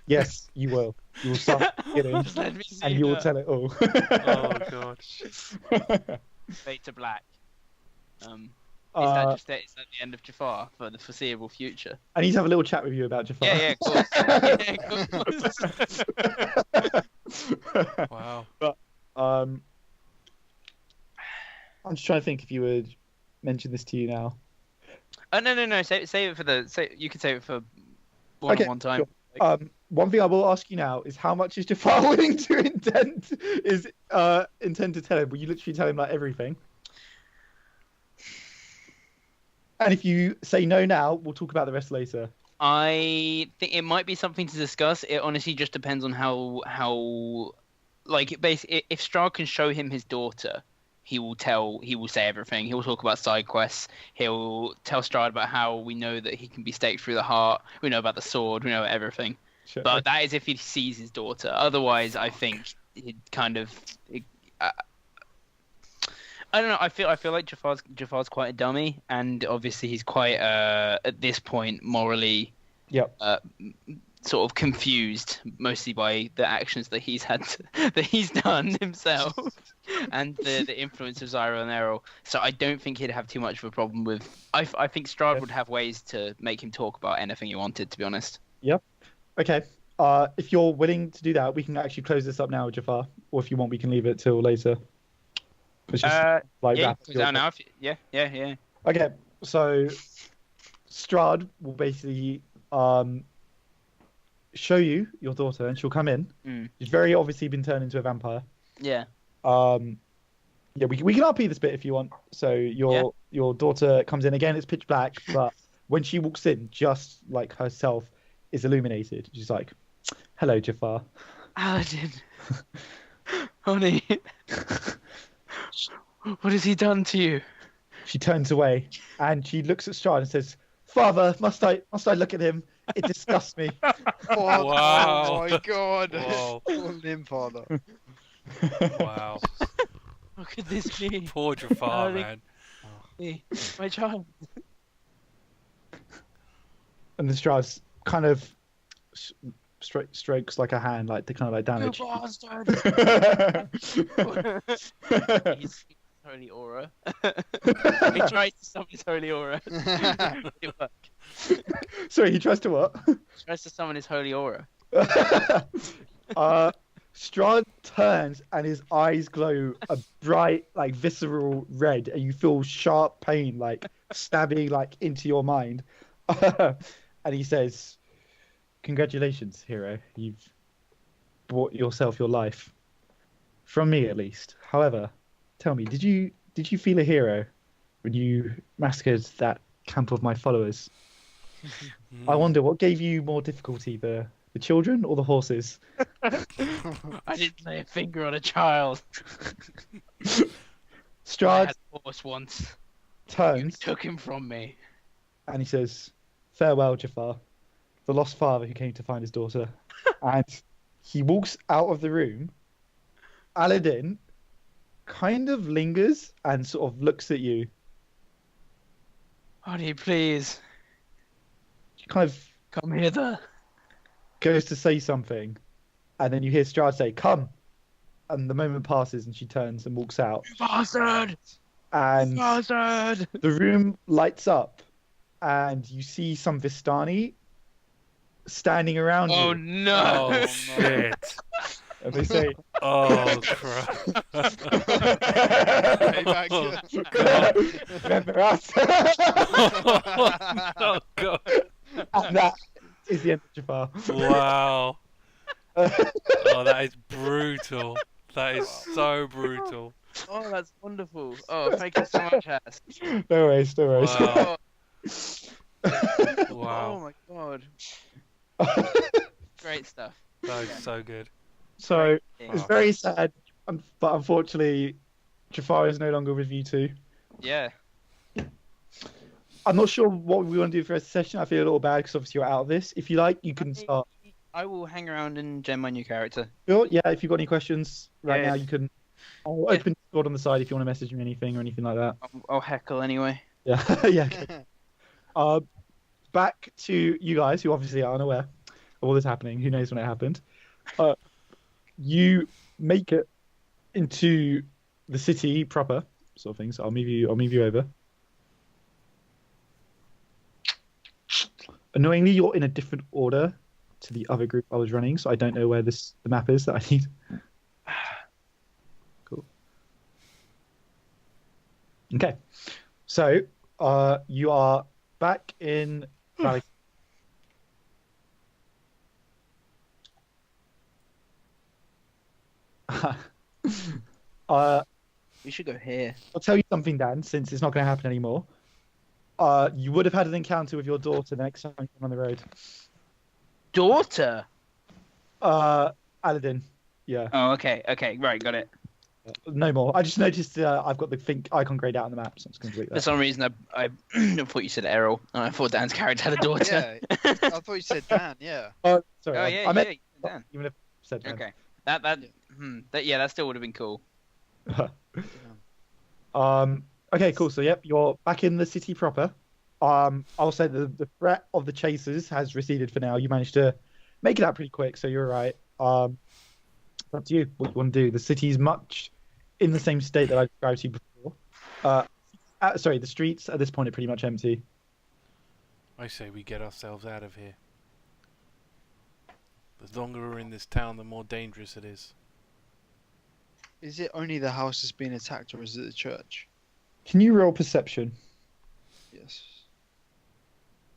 Yes, you will. You will start getting, Just let me see and you will her. tell it all. Oh god. Fade to black. Is Uh, is that the end of Jafar for the foreseeable future? I need to have a little chat with you about Jafar. Yeah, of course. Yeah, of course. Wow. I'm just trying to think if you would mention this to you now. Oh no. Save it for you can save it for one time. Sure. One thing I will ask you now is how much is Jafar willing to intend to tell him? Will you literally tell him like everything? And if you say no now, we'll talk about the rest later. I think it might be something to discuss. It honestly just depends on how like basically if Strahd can show him his daughter, he will say everything. He'll talk about side quests. He'll tell Strahd about how we know that he can be staked through the heart. We know about the sword. We know everything. Sure. But that is if he sees his daughter. Otherwise, I think he'd kind of. I don't know. I feel like Jafar's quite a dummy, and obviously he's quite at this point morally. Yep. Sort of confused, mostly by the actions that he's done himself, and the influence of Xyril and Eirril. So I don't think he'd have too much of a problem with. I think Strahd would have ways to make him talk about anything he wanted. To be honest. Yep. Okay. If you're willing to do that, we can actually close this up now, Jafar. Or if you want, we can leave it till later. It's just Yeah, wrap up close your- down now. Yeah. Okay, so Strahd will basically show you your daughter, and she'll come in. Mm. She's very obviously been turned into a vampire. Yeah. Yeah, we can RP this bit if you want. So your daughter comes in again. It's pitch black, but when she walks in, just like herself is illuminated. She's like, Hello, Jafar. Aladdin. Honey. What has he done to you? She turns away and she looks at Strahd and says, "Father, must I look at him? It disgusts me." What? Wow. Oh my god. Whoa. Call him father. Wow. What could this be? Poor Jafar, Darling. man. Me, my child. And the Strahd kind of strokes like a hand, like to kind of like You damage. bastard! He's holy aura. He tries to summon his holy aura. It worked. Sorry, he tries to what? Tries to summon his holy aura. Strahd turns and his eyes glow a bright, like visceral red, and you feel sharp pain, like stabbing, like into your mind. And he says, "Congratulations, hero. You've bought yourself your life, from me at least. However, tell me, did you feel a hero when you massacred that camp of my followers? I wonder what gave you more difficulty, the children or the horses?" I didn't lay a finger on a child. I Strahd had a horse once. You turns took him from me. and he says, "Farewell, Jafar, the lost father who came to find his daughter." And he walks out of the room. Aladdin kind of lingers and sort of looks at you. Honey, please, He kind of come hither. goes to say something, and then you hear Strahd say, "Come." And the moment passes and she turns and walks out. You bastard! And Bastard! the room lights up and you see some Vistani standing around Oh you. no! Oh, shit. And they say, Oh, crap. Payback. "Remember us." Oh, God. And that is the end of Jafar. Wow. Oh, that is brutal. That is so brutal. Oh, that's wonderful. Oh, thank you so much, Haiss. No worries, no worries. Wow. Oh Wow. my god. Great stuff. That is so good. So Yeah. it's very sad, but unfortunately, Jafar is no longer with you two. Yeah. I'm not sure what we want to do for the rest of the session. I feel a little bad because obviously you're out of this. If you like, you can start. I will hang around and gem my new character. Sure, yeah, if you've got any questions right Yeah. now, you can. I'll open Discord on the side if you want to message me anything or anything like that. I'll heckle anyway. Yeah, yeah. Okay. Back to you guys who obviously are unaware of all this happening. Who knows when it happened? You make it into the city proper, sort of thing. So I'll move you over. Annoyingly, you're in a different order to the other group I was running, so I don't know where the map is that I need. Cool. Okay, so you are back in Valley. We should go here. I'll tell you something, Dan, since it's not going to happen anymore. You would have had an encounter with your daughter the next time you went on the road. Daughter. Aladdin. Yeah. Oh, okay. Okay, right, got it. No more. I just noticed I've got the think icon grayed out on the map, so I'm just going to delete For that. some reason, I thought you said Eirril, and I thought Dan's character had a daughter. Yeah, I thought you said Dan. Yeah. Oh, sorry. Oh I yeah, meant yeah, Dan. even if I said Dan. Okay. That still would have been cool. Okay, cool. So, yep, you're back in the city proper. I'll say the threat of the chasers has receded for now. You managed to make it out pretty quick, so you're right. It's up to you what you want to do. The city's much in the same state that I described to you before. Sorry, the streets at this point are pretty much empty. I say we get ourselves out of here. The longer we're in this town, the more dangerous it is. Is it only the house that's been attacked, or is it the church? Can you roll perception? Yes.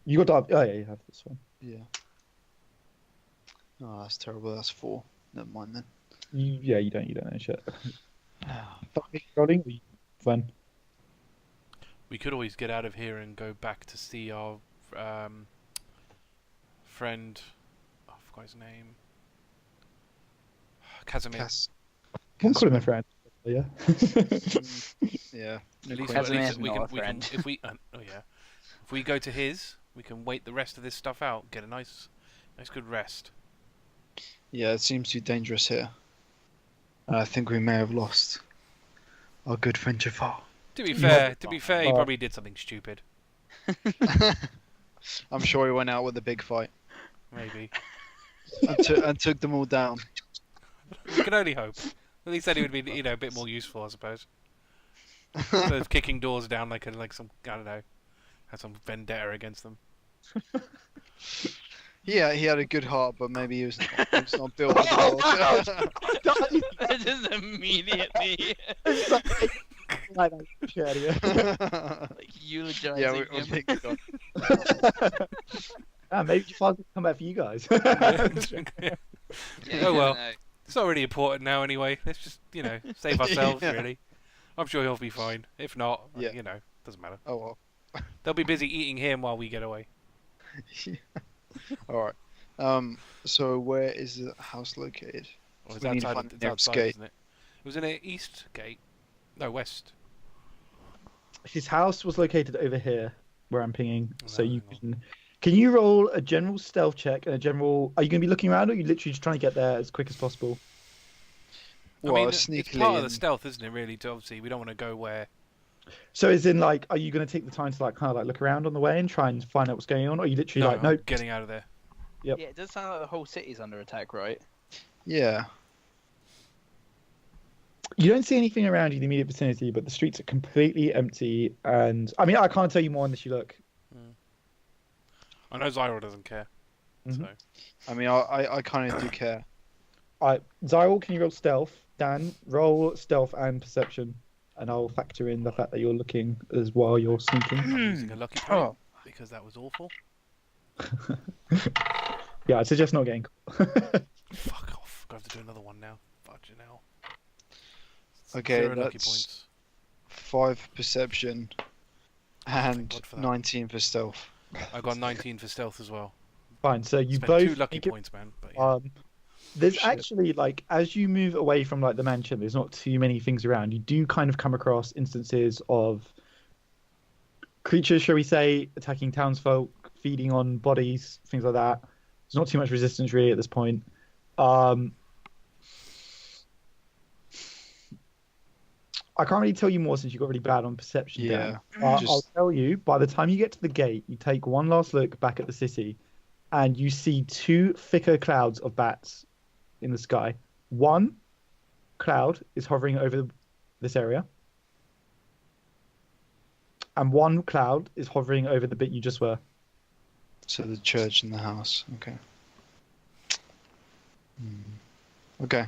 You got to. Oh yeah, you have this one. Yeah. Oh, that's terrible. That's 4. Never mind then. You don't know shit. Rolling. Fun. We could always get out of here and go back to see our friend. Oh forgot his name. Casimir. Won't call him a friend. Yeah. Yeah. At least Casimir's we not can, a friend. if we go to his, we can wait the rest of this stuff out, get a nice good rest. Yeah, it seems too dangerous here. I think we may have lost our good friend Jafar. To be fair, he probably did something stupid. I'm sure he went out with a big fight Maybe. and took them all down. We can only hope. At least then he would be, a bit more useful, I suppose. Instead of kicking doors down like some, I don't know, had some vendetta against them. Yeah, he had a good heart, but maybe he was not built for the world. Just immediately Like that. eulogizing Yeah, him. we think so. Maybe Jafar can come back for you guys. Yeah, Oh, well. no. It's not really important now anyway. Let's just, save ourselves, Yeah. really. I'm sure he'll be fine. If not, Yeah. doesn't matter. Oh well. They'll be busy eating him while we get away. All right. So where is the house located? Or it's We need to outside, find the it's nearest outside, gate. isn't it? It was in the east gate. No, west. His house was located over here, where I'm pinging. So Oh, you hang can you roll a general stealth check and a general? Are you going to be looking around, or are you literally just trying to get there as quick as possible? Well, I mean, sneakily. it's part of the and- stealth, isn't it, really? To obviously, we don't want to go where... So, as in, like, are you going to take the time to kind of look around on the way and try and find out what's going on, or are you literally No, like, I'm no, getting out of there. Yep. Yeah, it does sound like the whole city's under attack, right? Yeah. you don't see anything around you in the immediate vicinity, but the streets are completely empty, and I mean, I can't tell you more unless you look. I know Xyril doesn't care. Mhm. So I mean, I kind of do care. Xyril, can you roll stealth? Dan, roll stealth and perception, and I'll factor in the fact that you're looking as while you're sneaking. I'm using a lucky point because that was awful. Yeah, I'd suggest not getting. Fuck off. Gonna have to do another one now. Fudge hell. Okay, 0 lucky that's points. 5 perception and God for that. 19 for stealth. I got 19 for stealth as well. Fine, so you Spent both 2 lucky make it- points, man. But yeah. There's Shit. actually as you move away from the mansion, there's not too many things around. You do kind of come across instances of creatures, shall we say, attacking townsfolk, feeding on bodies, things like that. There's not too much resistance really at this point. I can't really tell you more since you got really bad on perception. Yeah, Dan. I'll just- tell you, by the time you get to the gate, you take one last look back at the city, and you see 2 thicker clouds of bats in the sky. One cloud is hovering over this area, and one cloud is hovering over the bit you just were. So the church and the house. Okay. Okay.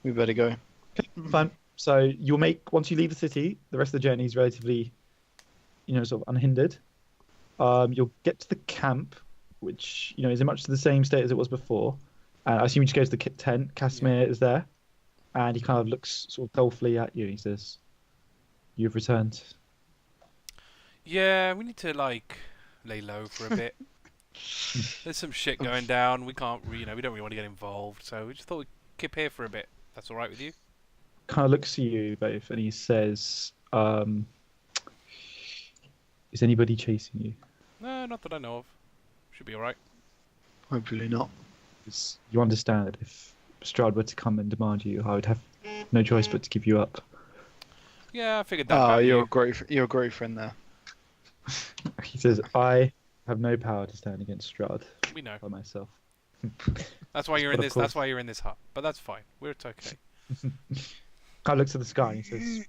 We better go. Fine. So you'll make, once you leave the city, the rest of the journey is relatively, sort of unhindered. You'll get to the camp, which, is in much the same state as it was before. I assume you just go to the tent. Casimir is there, and he kind of looks sort of dolefully at you. He says, "You've returned." Yeah, we need to lay low for a bit. There's some shit going down. We can't, we don't really want to get involved. So we just thought we'd keep here for a bit. That's all right with you? Kind of looks at you both, and he says, "Is anybody chasing you?" No, not that I know of. Should be all right. Hopefully not. Because you understand that if Strahd were to come and demand you, I would have no choice but to give you up. Yeah, I figured that. Oh, about you're you. a great friend there. He says, "I have no power to stand against Strahd We know. by myself." That's why you're in But of this. course. That's why you're in this hut. But that's fine. It's okay. I looks at the sky and he says,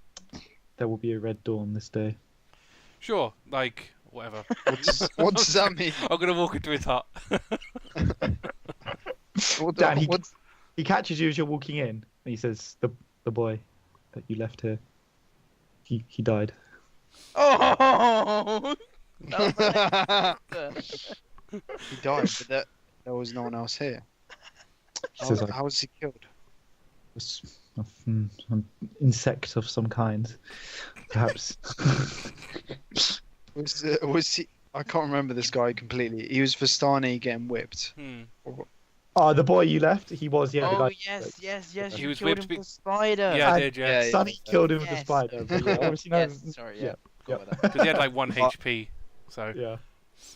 "There will be a red dawn this day." Sure. Whatever. What does that mean? I'm gonna walk into his hut. Dan, he What's- catches you as you're walking in, and he says, "The boy that you left here, he died." Oh! He died, but there was no one else here. He says, How was he killed? "Was an insect of some kind, perhaps." Was he? I can't remember this guy completely. He was Vistani getting whipped. Hmm. The boy you left, he was the Oh guy. yes. He You was killed meant him to be- with a spider. Yeah, I And did, yeah. Sonny killed him with the Yes. spider. But yeah, obviously no. Yes, sorry, yeah. Forgot about that. Because he had like 1 HP. So Yeah.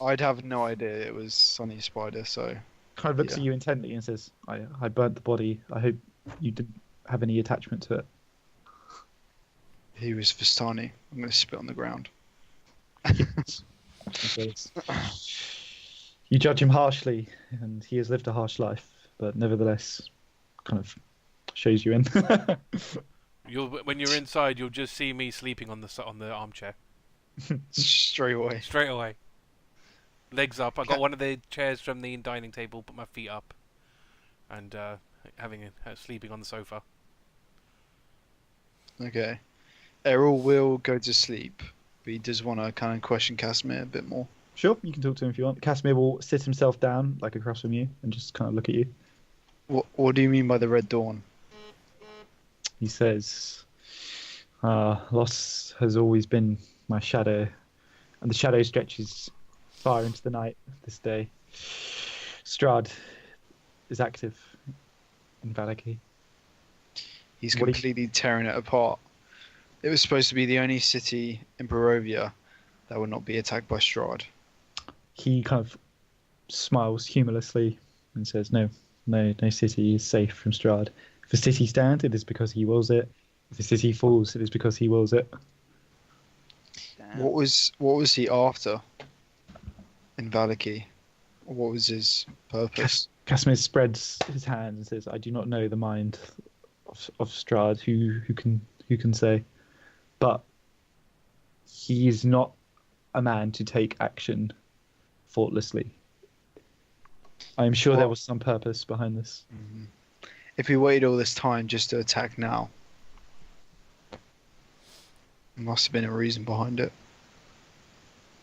I'd have no idea it was Sonny Spider, so Kind of looks Yeah. at you intently and says, I burnt the body. I hope you didn't have any attachment to it. he was Vistani. I'm going to spit on the ground. He says, you judge him harshly, and he has lived a harsh life, but nevertheless, kind of shows you in. when you're inside, you'll just see me sleeping on the armchair Straight away. straight away. Legs up. I got one of the chairs from the dining table. Put my feet up, and sleeping on the sofa. Okay. Eirril will go to sleep, but he does want to kind of question Casimir a bit more. Sure, you can talk to him if you want. Casimir will sit himself down, like across from you, and just kind of look at you. What do you mean by the Red Dawn? He says, loss has always been my shadow, and the shadow stretches far into the night this day. Strahd is active in Valaki. He's What do you- completely tearing it apart. It was supposed to be the only city in Barovia that would not be attacked by Strahd. He kind of smiles humorlessly and says, no city is safe from Strahd. If a city stands, it is because he wills it. If a city falls, it is because he wills it. Damn. What was he after in Valaki? What was his purpose? Casimir spreads his hands and says, I do not know the mind of Strahd. Who can say? But he is not a man to take action thoughtlessly. I am sure there Well- was some purpose behind this. Mhm. If he waited all this time just to attack now, there must have been a reason behind it.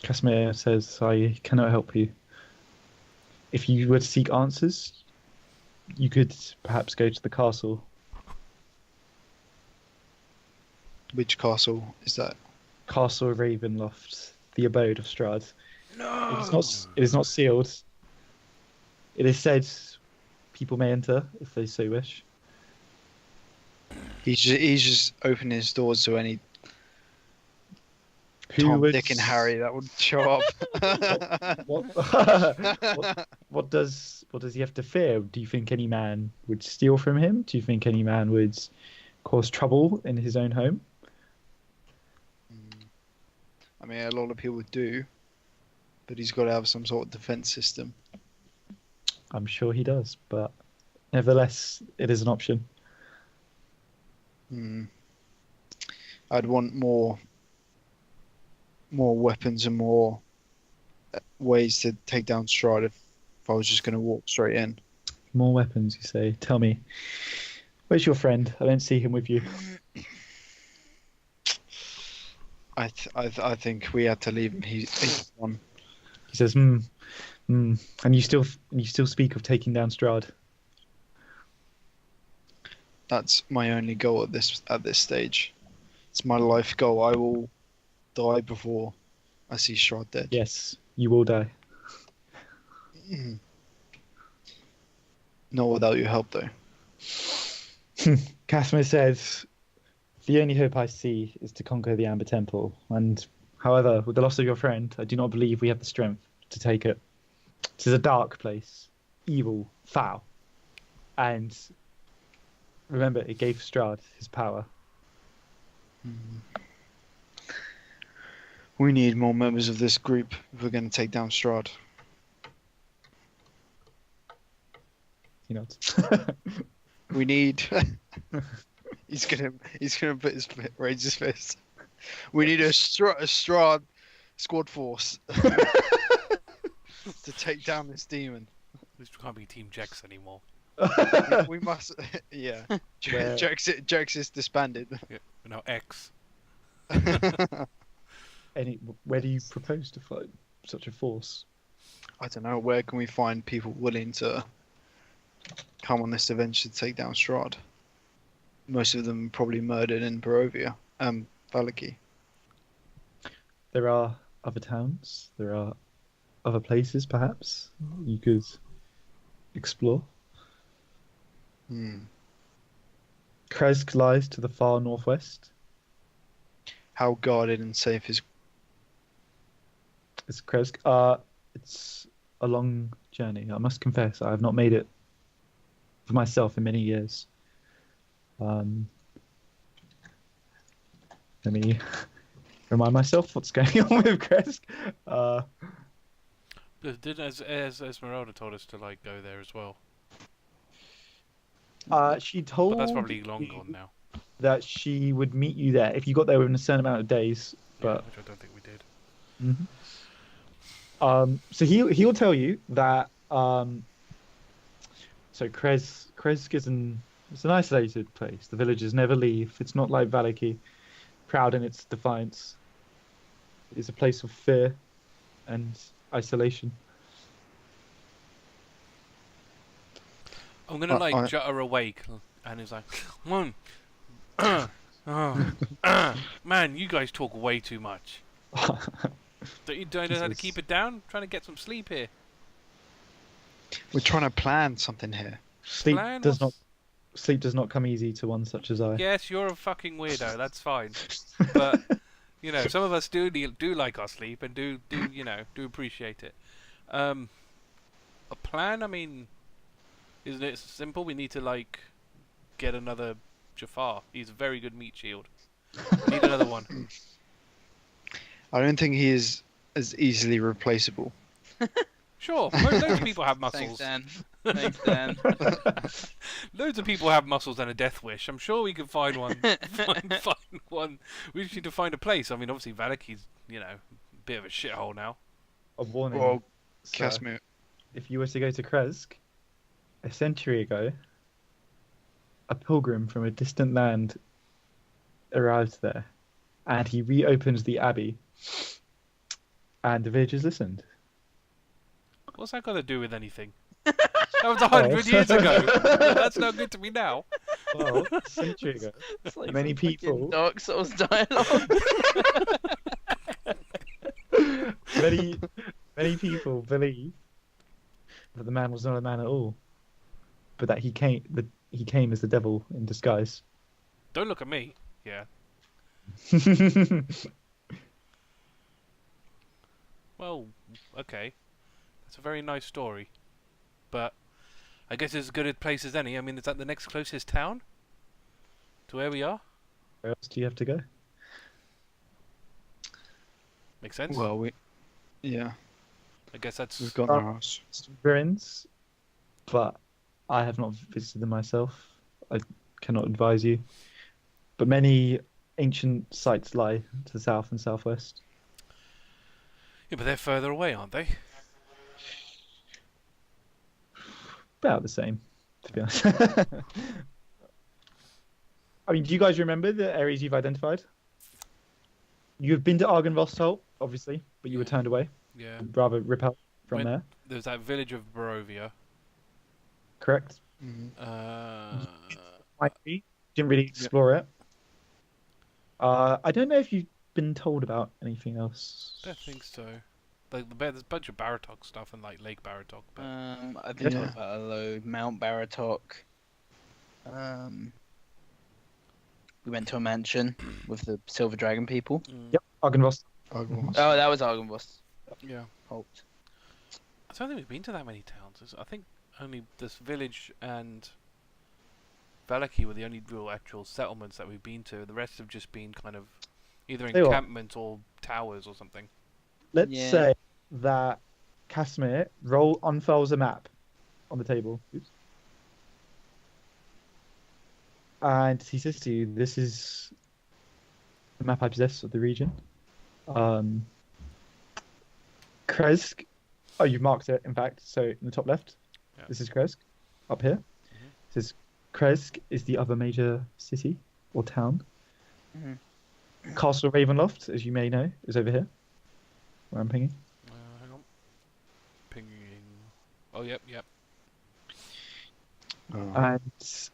Casimir says, I cannot help you. If you were to seek answers, you could perhaps go to the castle. Which castle is that? Castle of Ravenloft, the abode of Strahd. No. It is not sealed. It is said people may enter if they so wish. He's just opening his doors to any Who Tom, would- Dick, and Harry that would show up. What does he have to fear? Do you think any man would steal from him? Do you think any man would cause trouble in his own home? I mean, a lot of people do, but he's got to have some sort of defense system. I'm sure he does, but nevertheless, it is an option. Hmm. I'd want more weapons and more ways to take down Strahd if I was just going to walk straight in. More weapons, you say? Tell me, where's your friend? I don't see him with you. I think we had to leave him. He's one. He says, and you still speak of taking down Strahd. That's my only goal at this stage. It's my life goal. I will die before I see Strahd dead. Yes, you will die. Mm. Not without your help, though. Casimir says, the only hope I see is to conquer the Amber Temple, and however, with the loss of your friend, I do not believe we have the strength to take it. It is a dark place, evil, foul, and remember, it gave Strahd his power. We need more members of this group if we're going to take down Strahd. He nods. We need. He's gonna put raise his fist. We need a Strahd squad force to take down this demon. This can't be Team Jex anymore. We must. Yeah. Where- Jex is disbanded. Yeah, no, X. Where do you propose to fight such a force? I don't know. Where can we find people willing to come on this adventure to take down Strahd? Most of them probably murdered in Barovia, Valaki. There are other towns. There are other places, perhaps you could explore. Hmm. Kresk lies to the far northwest. How guarded and safe is? It's Kresk. It's a long journey. I must confess, I have not made it for myself in many years. Um, Let me remind myself what's going on with Kresk. Uh, Did as Esmeralda told us to like go there as well, she but that's told probably long you gone now. that she would meet you there if you got there within a certain amount of days. Yeah, But which I don't think we did. Mhm. So he'll tell you that so Kresk is it's an isolated place. The villagers never leave. It's not like Valaki, proud in its defiance. It's a place of fear and isolation. I'm gonna like I jut her awake, and he's like, "Come on, man, you guys talk way too much. Don't you know how to Jesus. keep it down? I'm trying to get some sleep here. we're trying to plan something here. Sleep Plan does what's- not sleep does not come easy to one such as I. Yes, you're a fucking weirdo. That's fine. But you know, some of us do like our sleep and do appreciate it. A plan. I mean, isn't it simple? We need to like get another Jafar. He's a very good meat shield. We need another one. I don't think he is as easily replaceable. Sure, loads of people have Thanks, muscles. Dan. Thanks, Dan. Loads of people have muscles and a death wish. I'm sure we can find one. Find one. We just need to find a place. I mean, obviously Valaki's, a bit of a shithole now. A warning. Well, sir. Casimir, If you were to go to Kresk a century ago, a pilgrim from a distant land arrived there, and he reopened the abbey, and the villagers listened. What's that got to do with anything? That was 100 years ago. That's not good to me now. Well, a century ago, It's like many some fucking people, Dark Souls dialogue. many people believe that the man was not a man at all, but that he came as the devil in disguise. Don't look at me. Yeah. Well, okay. That's a very nice story. But I guess it's as good a place as any. I mean, is that the next closest town to where we are? Where else do you have to go? Makes sense? well, yeah, I guess that's... we've got our house. Ruins, but I have not visited them myself. I cannot advise you. But many ancient sites lie to the south and southwest. Yeah, but they're further away, aren't they? About the same, to be honest. I mean, do you guys remember the areas you've identified? You've been to Argynvostholt, obviously, but you were Yeah. turned away. Yeah. Rather repelled from When- there, There's that village of Barovia. correct? Mhm. Might be. Didn't really explore it. I don't know if you've been told about anything else. I don't think so. There's a bunch of Baratok stuff and like Lake Baratok, but I've been Yeah. told about a load. Mount Baratok. We went to a mansion with the Silver Dragon people. Yep, Argynvost. Argos. Oh, that was Argynvost. yeah. Holt. I don't think we've been to that many towns. I think only this village and Valaki were the only real actual settlements that we've been to. The rest have just been kind of either Tell you what. encampments or towers or something. Let's Yeah. say that Casimir unfurls a map on the table. Oops. And he says to you, "This is the map I possess of the region. Kresk. Oh, you've marked it, in fact. So in the top left, Yeah. this is Kresk. Up here, it says Kresk is the other major city or town. Mhm. Castle Ravenloft, as you may know, is over here, where I'm pinging. Hang on. Pinging. Oh, yep. Oh. And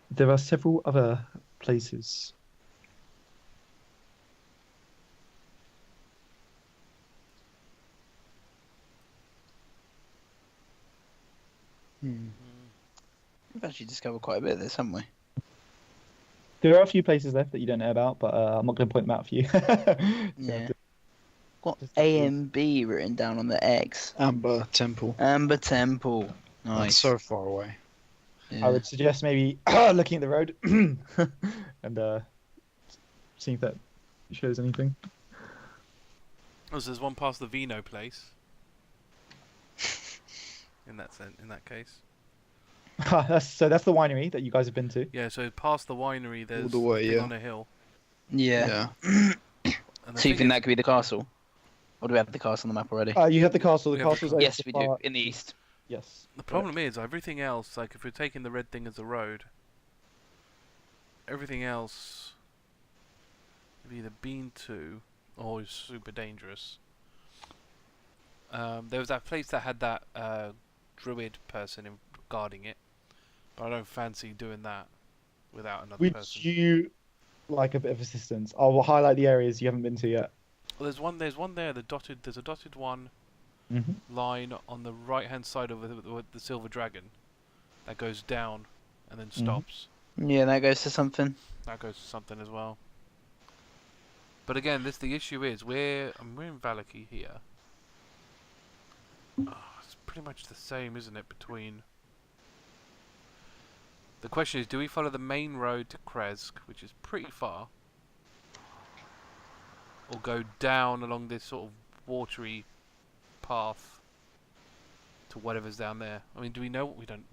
there are several other places. Hmm. We've actually discovered quite a bit of this, haven't we? There are a few places left that you don't know about, but I'm not going to point them out for you. You have Yeah. to- Got Just A and B written down on the X. Amber Temple. Amber Temple. That's Nice. so far away. Yeah. I would suggest maybe looking at the road and seeing if that shows anything. Oh, so there's one past the Vino place. In that case. That's the winery that you guys have been to. Yeah, so past the winery, there's the way, a thing yeah. on a hill. Yeah. Yeah. And the So you thing think is- that could be the castle? Or do we have the castle on the map already? You have the castle. The We have the castle's over Yes, the we far- do. In the east. Yes. The problem is, everything else, like if we're taking the red thing as a road, everything else have either been to or is super dangerous. There was that place that had that druid person guarding it, but I don't fancy doing that without another Would person. you like a bit of assistance? I will highlight the areas you haven't been to yet. Well, there's one there. There's a dotted one Mm-hmm. line on the right hand side of the silver dragon that goes down and then stops. Yeah, that goes to something. That goes to something as well. But again, the issue is we're in Valaki here. Oh, it's pretty much the same, isn't it? Between the question is, do we follow the main road to Kresk, which is pretty far, or go down along this sort of watery path to whatever's down there? I mean, do we know? We don't.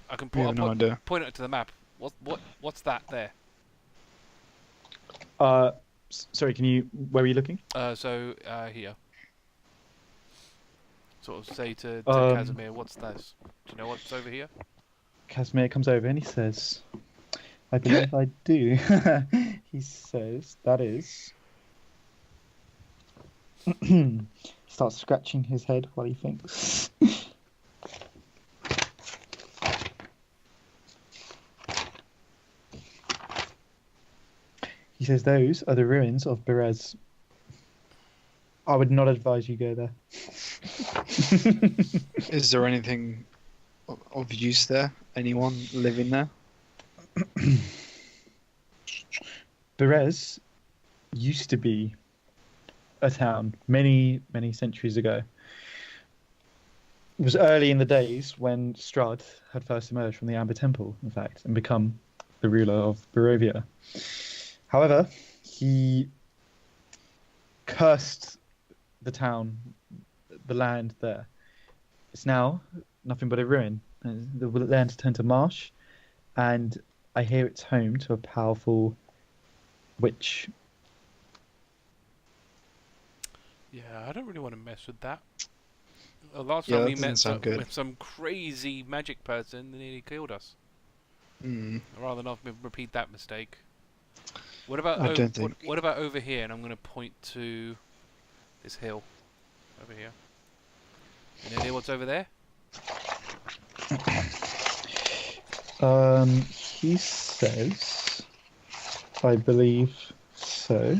I can We have no idea. point it to the map. What's that there? Sorry, where are you looking? So here. Sort of say to Um, Casimir, what's this? Do you know what's over here? Casimir comes over and he says, I believe I do. He says, that is. He starts scratching his head while he thinks. He says, those are the ruins of Berez. I would not advise you go there. Is there anything of use there? Anyone living there? Berez used to be a town many, many centuries ago. It was early in the days when Strahd had first emerged from the Amber Temple, in fact, and become the ruler of Barovia. However, he cursed the town, the land there. It's now nothing but a ruin. The land turned to marsh, and I hear it's home to a powerful witch. Yeah, I don't really want to mess with that. Last Yeah, time that we doesn't met sound good. with some crazy magic person that nearly killed us. Hmm. I'd rather not repeat that mistake. What about I don't think- what about over here? And I'm going to point to this hill over here. Any idea what's over there? He says, I believe so.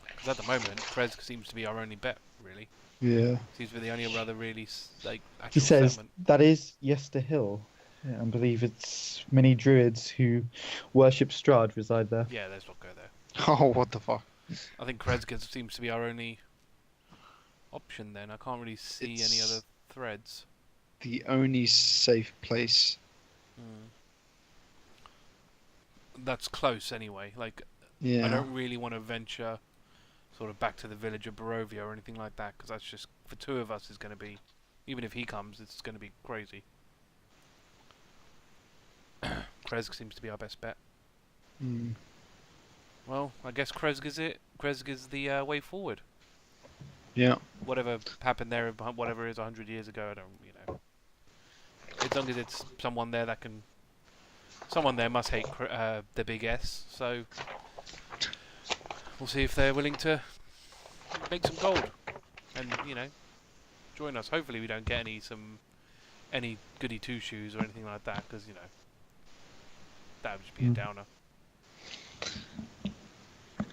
Because at the moment, Kresk seems to be our only bet, really. Yeah. Seems to be the only other really He actual says settlement. that is Yester Hill. Yeah, I believe it's many druids who worship Strahd reside there. Yeah, let's not go there. Oh, what the fuck? I think Kresk seems to be our only option then. I can't really see any It's- other threads. The only safe place. That's close anyway. Like, Yeah. I don't really want to venture sort of back to the village of Barovia or anything like that, because that's just, for two of us, is going to be, even if he comes, it's going to be crazy. Kresk seems to be our best bet. Hmm. Well, I guess Kresk is it. Kresk is the way forward. Yeah. Whatever happened there, whatever it is 100 years ago, I don't, as long as it's someone there that can... Someone there must hate the big S, so... We'll see if they're willing to make some gold. And, join us. Hopefully we don't get any goody two-shoes or anything like that, because, that would just be a downer.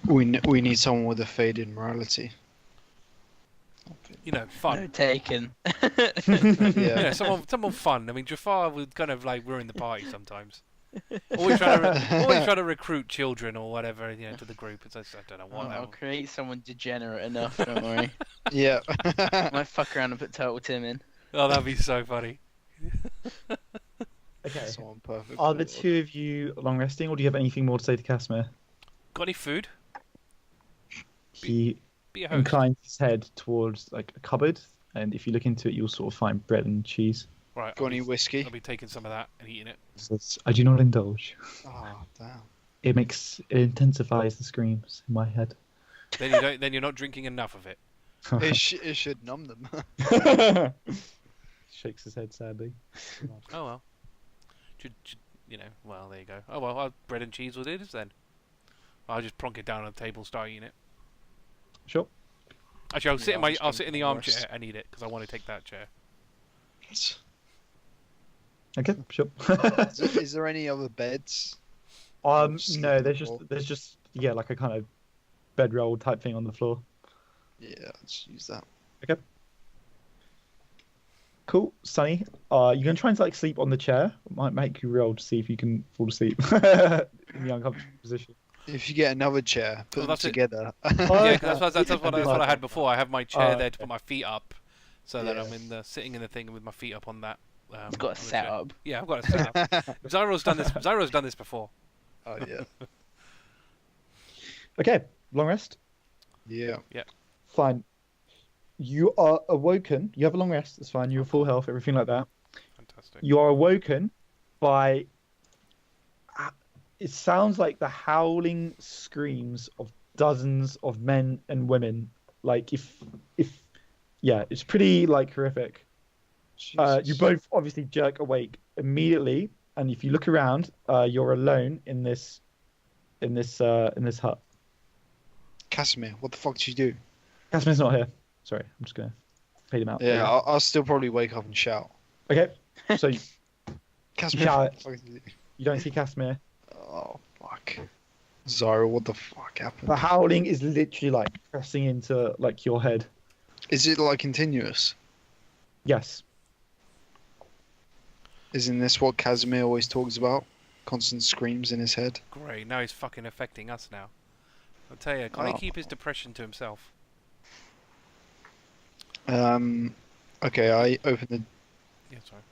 We need someone with a faded morality. You know, No fun. taken. Yeah, someone fun. I mean, Jafar would kind of like ruin the party sometimes. Always trying to recruit children or whatever, to the group. I don't know what. I'll create someone degenerate enough. Don't worry. Yeah. Might fuck around and put Turtle Tim in. Oh, that'd be so funny. Okay. Someone perfect. Are the two of you long resting, or do you have anything more to say to Casimir? Got any food? He Be a host. inclines his head towards like a cupboard, and if you look into it, you'll sort of find bread and cheese. Right. Got any I'll whiskey? be taking some of that and eating it. It says, I do not indulge. Oh, damn. It intensifies the screams in my head. Then you're not drinking enough of it. It should numb them. Shakes his head sadly. Oh well. Well, there you go. Oh well, bread and cheese with it is then. I'll just plonk it down on the table, start eating it. Sure. Actually, I'll sit in the worse. armchair and eat it because I want to take that chair. Okay, sure. Is there any other beds? No, there's just like a kind of bedroll type thing on the floor. Yeah, let's use that. Okay. Cool, Sunny. You gonna try and like sleep on the chair? Might make you roll to see if you can fall asleep in the uncomfortable position. If you get another chair, put them that's it. together. Yeah, 'cause that's what I had before. I have my chair there to okay. put my feet up, so that Yeah. I'm sitting in the thing with my feet up on that. It's got a on the chair. setup. Yeah, I've got a setup. Xyril's done this. Xyril's done this before. Oh yeah. Okay, long rest. Yeah. Fine. You are awoken. You have a long rest. That's fine. You're full health. Everything like that. Fantastic. You are awoken by. It sounds like the howling screams of dozens of men and women. Like it's pretty like horrific. You both obviously jerk awake immediately, and if you look around, you're alone in this hut. Casimir, what the fuck did you do? Casimir's not here. Sorry, I'm just gonna fade him out. Yeah, I'll still probably wake up and shout. Okay, so Casimir, Shout what the fuck did you do? you don't see Casimir. Oh fuck. Xyril, what the fuck happened? The howling is literally like pressing into like your head. Is it like continuous? Yes. Isn't this what Casimir always talks about? Constant screams in his head. Great. Now he's fucking affecting us now. I'll tell you, can't he keep his depression to himself? Okay, I opened the Yeah, sorry.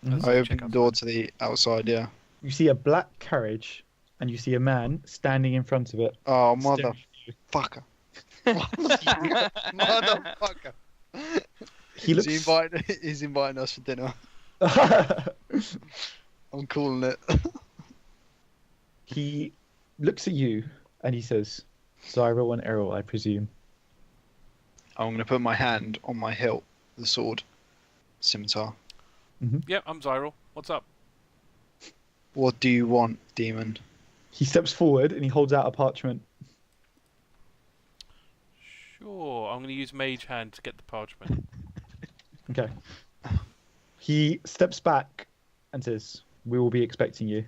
Mhm. Let's I check opened the door outside. to the outside. Yeah. You see a black carriage, and you see a man standing in front of it. Oh staring motherfucker! Motherfucker! He looks. He's inviting us for dinner. I'm calling it. He looks at you and he says, Xyril and Eirril, I presume. I'm gonna put my hand on my hilt, the sword, scimitar. Yeah, I'm Xyril. What's up? What do you want, demon? He steps forward and he holds out a parchment. Sure, I'm going to use Mage Hand to get the parchment. Okay. He steps back and says, we will be expecting you.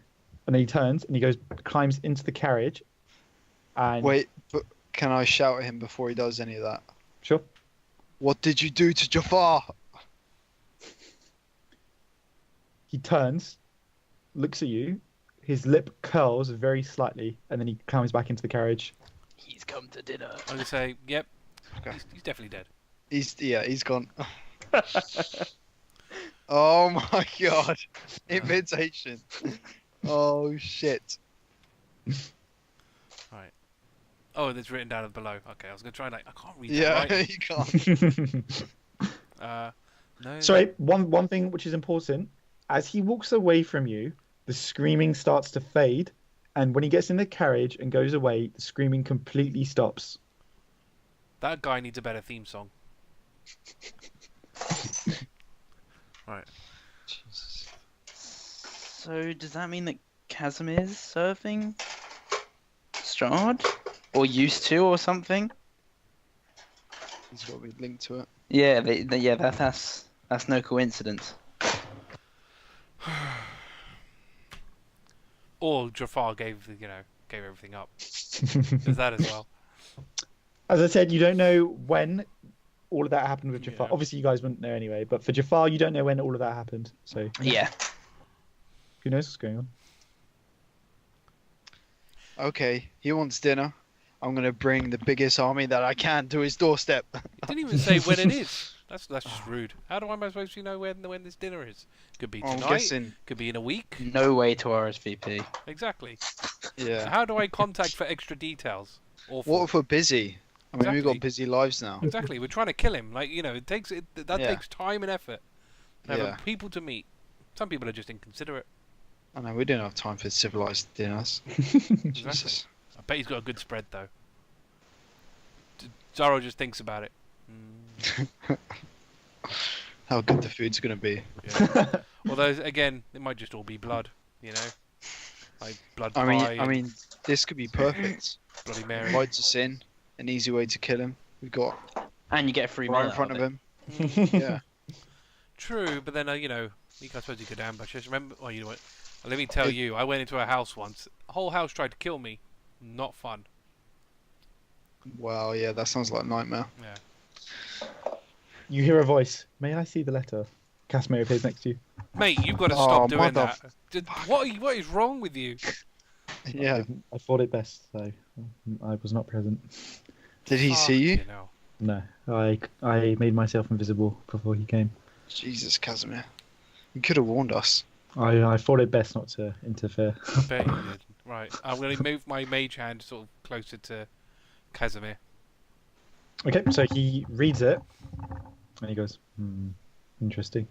And then he turns and he climbs into the carriage. And Wait, but can I shout at him before he does any of that? Sure. What did you do to Jafar? He turns, looks at you, his lip curls very slightly, and then he climbs back into the carriage. He's come to dinner. I'm going to say, yep, Okay. he's definitely dead. He's gone. Oh my god. Invitation. Oh shit. Right. Oh, it's written down below. Okay, I was going to try I can't read Yeah, that you can't. right. No. Sorry, one thing which is important. As he walks away from you, the screaming starts to fade, and when he gets in the carriage and goes away, the screaming completely stops. That guy needs a better theme song. Right. Jesus. So does that mean that Casimir's surfing Strahd? Or used to, or something? He's got to be linked to it. Yeah, that's no coincidence. Or Jafar gave everything up. There's that as well. As I said, you don't know when all of that happened with Jafar. Yeah. Obviously, you guys wouldn't know anyway, but for Jafar, you don't know when all of that happened. So Yeah. who knows what's going on? Okay, he wants dinner. I'm gonna bring the biggest army that I can to his doorstep. He didn't even say when it is. That's just rude. How am I supposed to know when this dinner is? Could be I'm tonight. guessing. Could be in a week. No way to RSVP. Exactly. Yeah. How do I contact for extra details? Awful. What if we're busy? I mean, we've Exactly. got busy lives now. Exactly. We're trying to kill him. Like, that Yeah. takes time and effort. Having Yeah. people to meet. Some people are just inconsiderate. I know we don't have time for civilized dinners. Exactly. Jesus. I bet he's got a good spread though. Xyril just thinks about it. How good the food's gonna be. Yeah. Although again, it might just all be blood. Like blood pie. I mean, this could be perfect. Bloody Mary. Hides us in, an easy way to kill him. We've got And you get a free meal right in out front of it. him. Yeah. True, but then I suppose you could ambush us. Remember? Well, you know what? Let me tell you, I went into a house once. A whole house tried to kill me. Not fun. Wow. Yeah, that sounds like a nightmare. Yeah. You hear a voice. May I see the letter? Casimir appears next to you. Mate, you've got to Oh, stop doing mother- that. What is wrong with you? Yeah. I thought it best, so I was not present. Did he see you? Fucking hell. No, I made myself invisible before he came. Jesus, Casimir. You could have warned us. I thought it best not to interfere. I bet you did. Right, I'm going to move my mage hand sort of closer to Casimir. Okay, so he reads it, and he goes, interesting.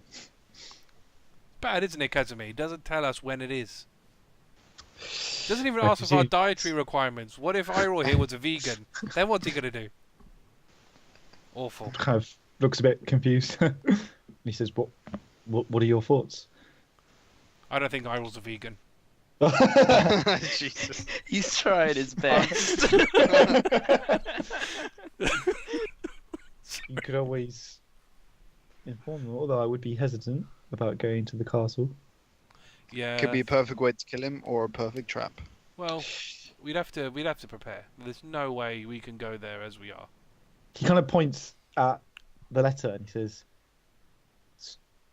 Bad, isn't it, Casimir? He doesn't tell us when it is. Doesn't even I ask us our presume- dietary requirements. What if Eirril here was a vegan? Then what's he going to do? Awful. Kind of looks a bit confused. He says, what are your thoughts? I don't think Eirril's a vegan. Jesus. He's trying his best. You could always inform them, although I would be hesitant about going to the castle. Yeah. Could be a perfect way to kill him or a perfect trap. Well, we'd have to prepare. There's no way we can go there as we are. He kind of points at the letter and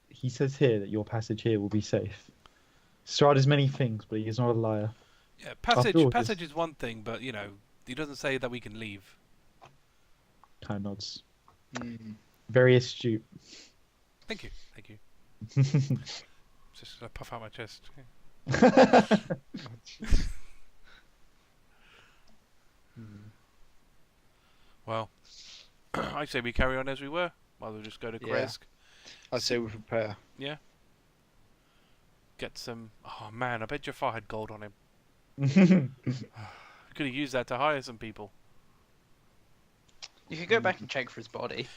he says here that your passage here will be safe. Strahd is many things, but he is not a liar. Yeah, After all, passage is one thing, but he doesn't say that we can leave. Kind of nods. Mm. Thank Very you. astute. Just puff out my chest. Well, I say we carry on as we were. Might as well just go to Yeah. Kresk. I'd say we prepare. Get some. Oh man, I bet Jafar had gold on him. Could have used that to hire some people. You could go back and check for his body.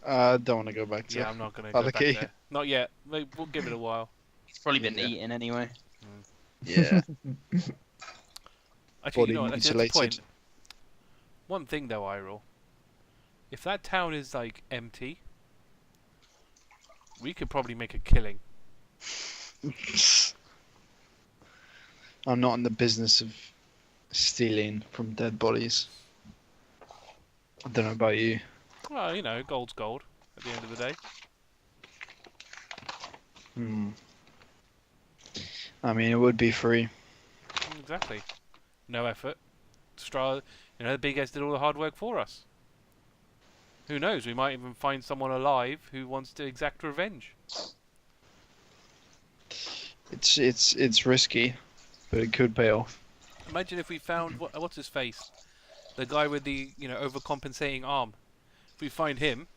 Don't want to go back to. Yeah, I'm not gonna go back Alaki. there. Not yet. We'll give it a while. He's probably been Yeah. eaten anyway. Yeah. Actually, Body you know what? That's the mutilated. point. One thing though, Eirril. If that town is like empty, we could probably make a killing. I'm not in the business of stealing from dead bodies. I don't know about you. Well, gold's gold at the end of the day. I mean, it would be free. Exactly. No effort. Strahd, the big guys did all the hard work for us. Who knows? We might even find someone alive who wants to exact revenge. It's risky, but it could pay off. Imagine if we found what's his face, the guy with the overcompensating arm. If we find him,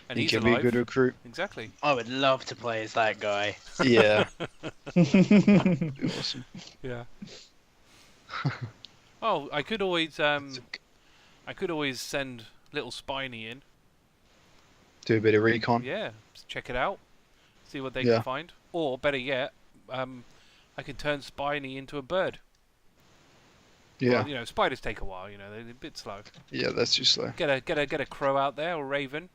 and He he's could alive, be a good recruit. exactly. I would love to play as that guy. Yeah. Be awesome. Yeah. Oh, I could always send little Spiny in. Do a bit of recon. Yeah, just check it out, see what they Yeah. can find. Or better yet, I could turn Spiny into a bird. Yeah. Well, spiders take a while. They're a bit slow. Yeah, that's too slow. Get a crow out there or raven,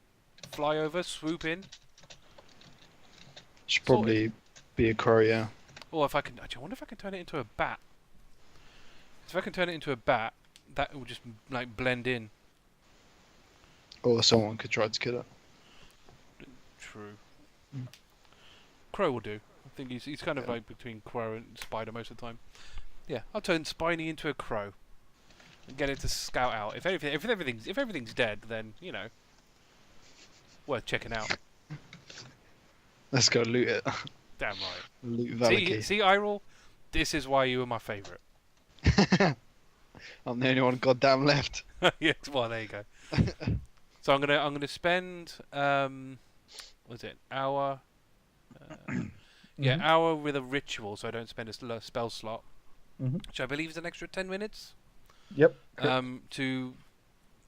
fly over, swoop in. Should probably be a crow, yeah. Or if I can, actually, I wonder if I can turn it into a bat. If I can turn it into a bat, that will just like blend in. Or someone could try to kill it. True. Mm. Crow will do. I think he's kind of like between Crow and Spider most of the time. Yeah, I'll turn Spiny into a Crow and get it to scout out. If everything's dead, then worth checking out. Let's go loot it. Damn right. Loot Valaki. See, Eirril, this is why you were my favourite. I'm the only one goddamn left. Yes, well there you go. So I'm gonna spend what's it, hour? Hour with a ritual, so I don't spend a spell slot, which I believe is an extra 10 minutes. Yep. To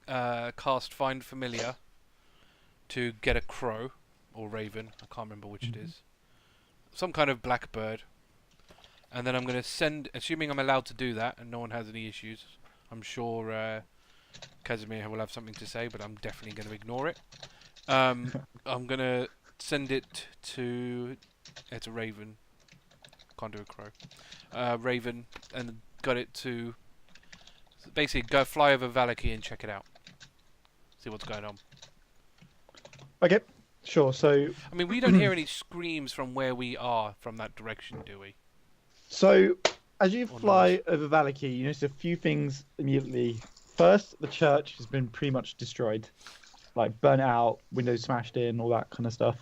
cast Find Familiar to get a crow or raven. I can't remember which it is. Some kind of blackbird. And then I'm going to send, assuming I'm allowed to do that and no one has any issues. I'm sure Casimir will have something to say, but I'm definitely going to ignore it. I'm going to send it to... It's a raven. Can't do a crow. Raven, and got it to... Basically, go fly over Valaki and check it out. See what's going on. Okay, sure. So, I mean, we don't hear any screams from where we are from that direction, do we? So, as you Or fly over Valaki, you notice a few things immediately. First, the church has been pretty much destroyed, like burnt out, windows smashed in, all that kind of stuff.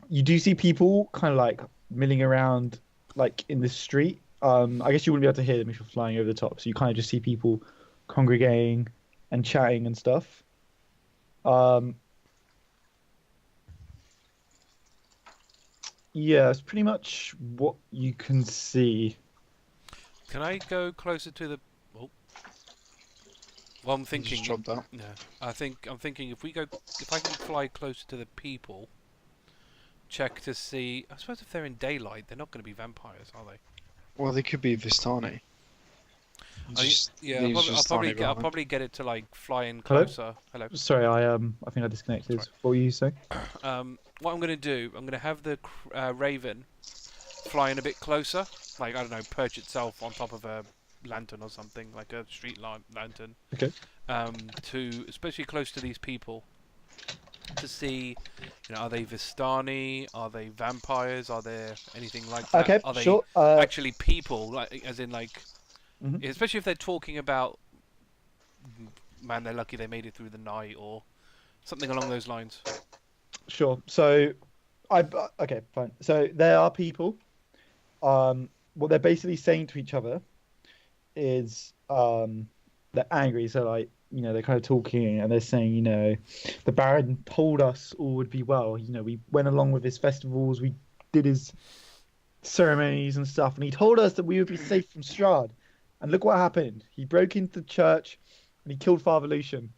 You do see people kind of like milling around, like in the street. I guess you wouldn't be able to hear them if you're flying over the top, so you kind of just see people congregating and chatting and stuff. Yeah, it's pretty much what you can see. Can I go closer to the... Oh. Well, I'm thinking... Just dropped out. Yeah, I'm thinking if I can fly closer to the people, check to see... I suppose if they're in daylight, they're not going to be vampires, are they? Well, they could be Vistani. I'll probably get it to like fly in closer. Hello. Sorry, I think I disconnected. Right. What were you saying? What I'm going to do, I'm going to have the raven fly in a bit closer, like I don't know, perch itself on top of a lantern or something, like a street lantern. Okay. To especially close to these people, to see, are they Vistani? Are they vampires? Are there anything like that? Okay, Are they sure. actually people? Like, as in like. Especially if they're talking about, man, they're lucky they made it through the night, or something along those lines. Sure. So, okay, fine. So there are people. What they're basically saying to each other is they're angry. So like, they're kind of talking and they're saying, the Baron told us all would be well. We went along with his festivals, we did his ceremonies and stuff, and he told us that we would be safe from Strahd. And look what happened. He broke into the church and he killed Father Lucian.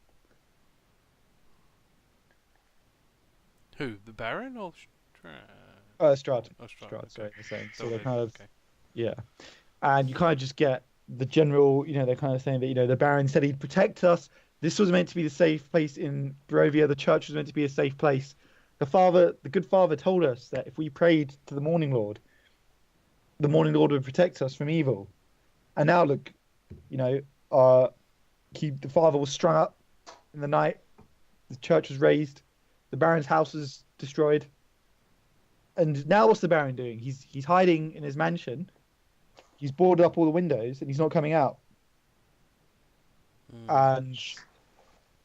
Who? The Baron or Strahd. Oh, Strahd. Strahd, sorry, they're saying. So Okay. they're kind of, Okay. yeah. And you kind of just get the general, they're kind of saying that, the Baron said he'd protect us. This was meant to be the safe place in Barovia. The church was meant to be a safe place. The good father told us that if we prayed to the Morning Lord, the Morning Lord would protect us from evil. And now look, the father was strung up in the night. The church was razed. The Baron's house was destroyed. And now what's the Baron doing? He's hiding in his mansion. He's boarded up all the windows and he's not coming out. And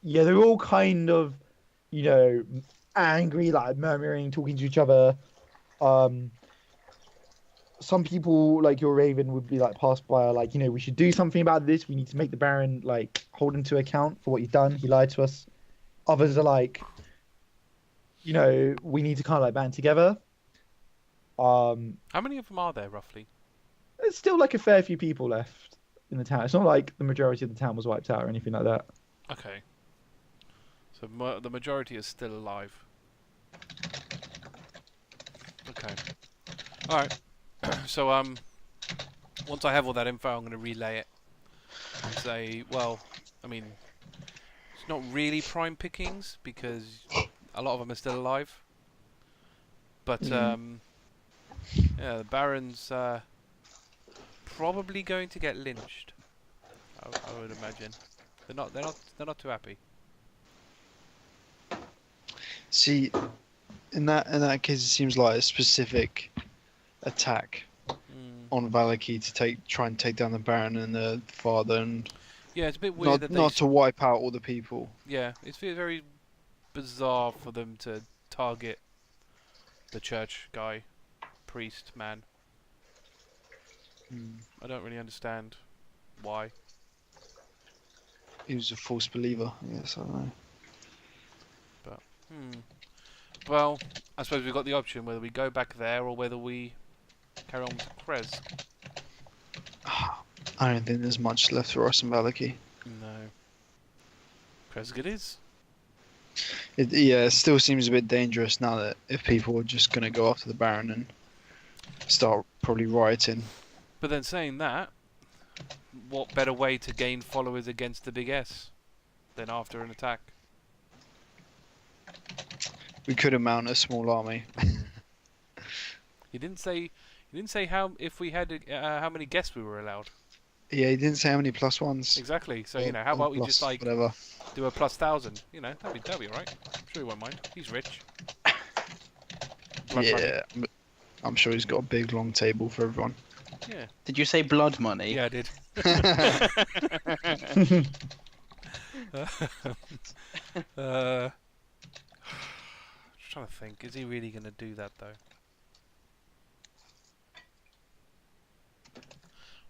yeah, they're all kind of, angry, like murmuring, talking to each other. Some people, like your Raven, would be like passed by, like, we should do something about this. We need to make the Baron like hold him to account for what he's done. He lied to us. Others are like, we need to kind of like band together. How many of them are there roughly? There's still like a fair few people left in the town. It's not like the majority of the town was wiped out or anything like that. Okay. So the majority is still alive. Okay. All right. So once I have all that info, I'm going to relay it and say, well, I mean, it's not really prime pickings because a lot of them are still alive. But yeah, the Baron's probably going to get lynched. I would imagine. They're not too happy. See, in that case, it seems like a specific attack Mm. on Valaki to try and take down the Baron and the Father, and Yeah, it's a bit weird not to wipe out all the people. Yeah, it's very bizarre for them to target the church guy, priest man. I don't really understand why. He was a false believer. Yes, I don't know. Well, I suppose we've got the option whether we go back there or whether we carry on with Krez. I don't think there's much left for us in Valaki. No. Krez it is. It still seems a bit dangerous now that if people are just going to go after the Baron and start probably rioting. But then saying that, what better way to gain followers against the big S than after an attack? We could have mounted a small army. He didn't say how if we had how many guests we were allowed. Yeah, he didn't say how many plus ones. Exactly. So Or- how or about we plus just like whatever. do a plus 1,000? That'd be alright. I'm sure he won't mind. He's rich. Blood money. Yeah, I'm sure he's got a big long table for everyone. Yeah. Did you say blood money? Yeah, I did. Just trying to think. Is he really going to do that though?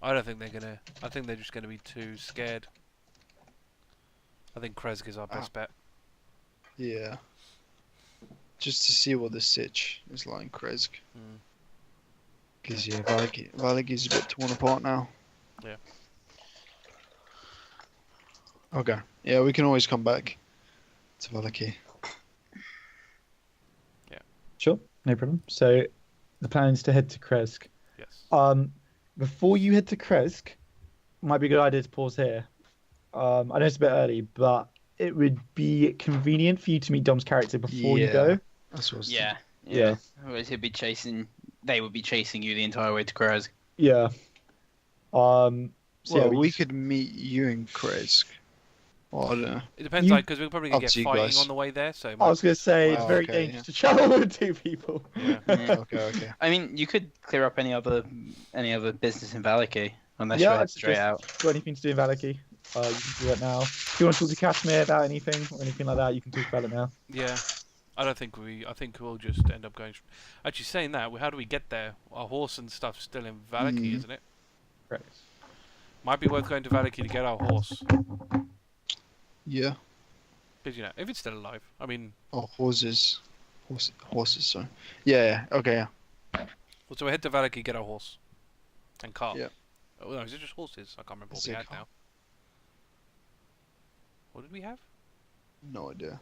I don't think they're gonna. I think they're just gonna be too scared. I think Krezg is our best bet. Yeah. Just to see what the sitch is like in Kresk. Mm. Because, yeah, Valaki's a bit torn apart now. Yeah. Okay. Yeah, we can always come back to Valaki. Sure, no problem. So the plan is to head to Kresk. Yes. Before you head to Kresk, might be a good idea to pause here. I know it's a bit early, but it would be convenient for you to meet Dom's character before you Yeah. go. That's what I was Yeah. Yeah. Otherwise they would be chasing you the entire way to Kraz. Yeah. So yeah, Well, we could meet you in Kresk. Well, I don't know. It depends, you- because we'll probably Up get to you fighting guys. on the way there. So I was going to say it's Oh, very okay, dangerous to travel with two people. yeah. Okay. I mean, you could clear up any other business in Valaki, unless Yeah, you're I'd headed straight suggest- out. Got anything to do in Valaki? You can do that now. If you want to talk to Kashmir about anything or anything like that, you can talk about it now. Yeah. I think we'll just end up going. Actually, saying that, how do we get there? Our horse and stuff's still in Valaki, isn't it? Right. Might be worth going to Valaki to get our horse. Yeah. Because, if it's still alive. I mean, Oh, horses, sorry. Yeah, okay, yeah. well, so we head to Valaki, get our horse. And cart. Yeah. Oh, no, is it just horses? I can't remember what It's we a had cart. now. What did we have? No idea.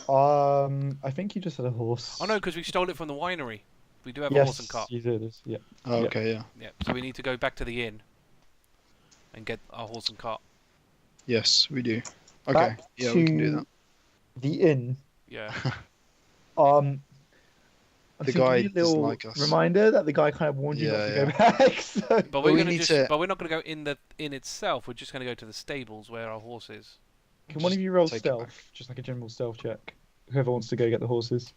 I think you just had a horse. Oh, no, because we stole it from the winery. We do have a Yes, horse and cart. you did. Yeah. Oh, Yeah. okay, yeah. Yeah, so we need to go back to the inn and get our horse and cart. Yes, we do. Okay, Back yeah, we can do to that. The inn. Yeah. The guy doesn't like us. reminder that the guy kind of warned you not to Yeah, go back. So. But we we're gonna need just to- but we're not gonna go in the inn itself, we're just gonna go to the stables where our horse is. Can one of you roll take it stealth? Just like a general stealth check. Whoever wants to go get the horses.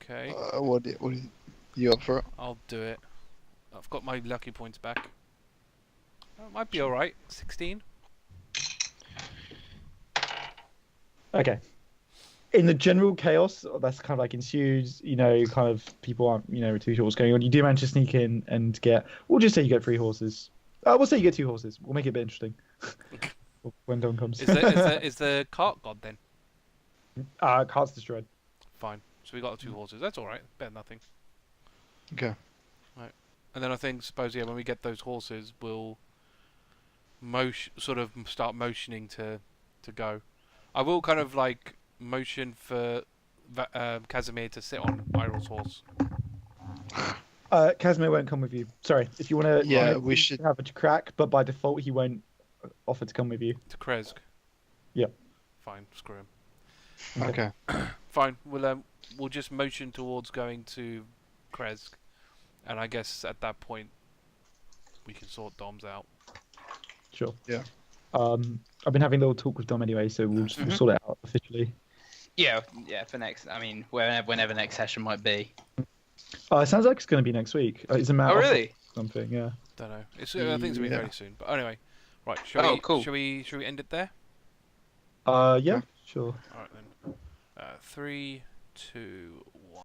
Okay. What are you up for it? I'll do it. I've got my lucky points back. That might be alright. 16. Okay. In the general chaos that's kind of like ensues, kind of people aren't, too sure what's going on. You do manage to sneak in and we'll just say you get 3 horses. We'll say you get 2 horses. We'll make it a bit interesting. When Don comes. Is the cart god then? Cart's destroyed. Fine. So we got the 2 horses. That's alright. Better than nothing. Okay. And then when we get those horses, we'll start motioning to go. I will kind of like motion for Casimir to sit on Eirril's horse. Casimir won't come with you. Sorry, if you want to. Yeah, we should- have a crack, but by default he won't offer to come with you. To Krezg. Yep. Fine. Screw him. Okay. Fine. We'll just motion towards going to Krezg, and I guess at that point we can sort Doms out. Sure. Yeah. I've been having a little talk with Dom anyway, so we'll sort it out officially. Yeah, for next. I mean, whenever next session might be. It sounds like it's going to be next week. Isn't Matt Oh off really? or something? Yeah. Don't know. I think it's gonna be Yeah. very soon. But anyway, right. Cool. Shall we end it there? Yeah. Sure. All right then. 3, 2, 1.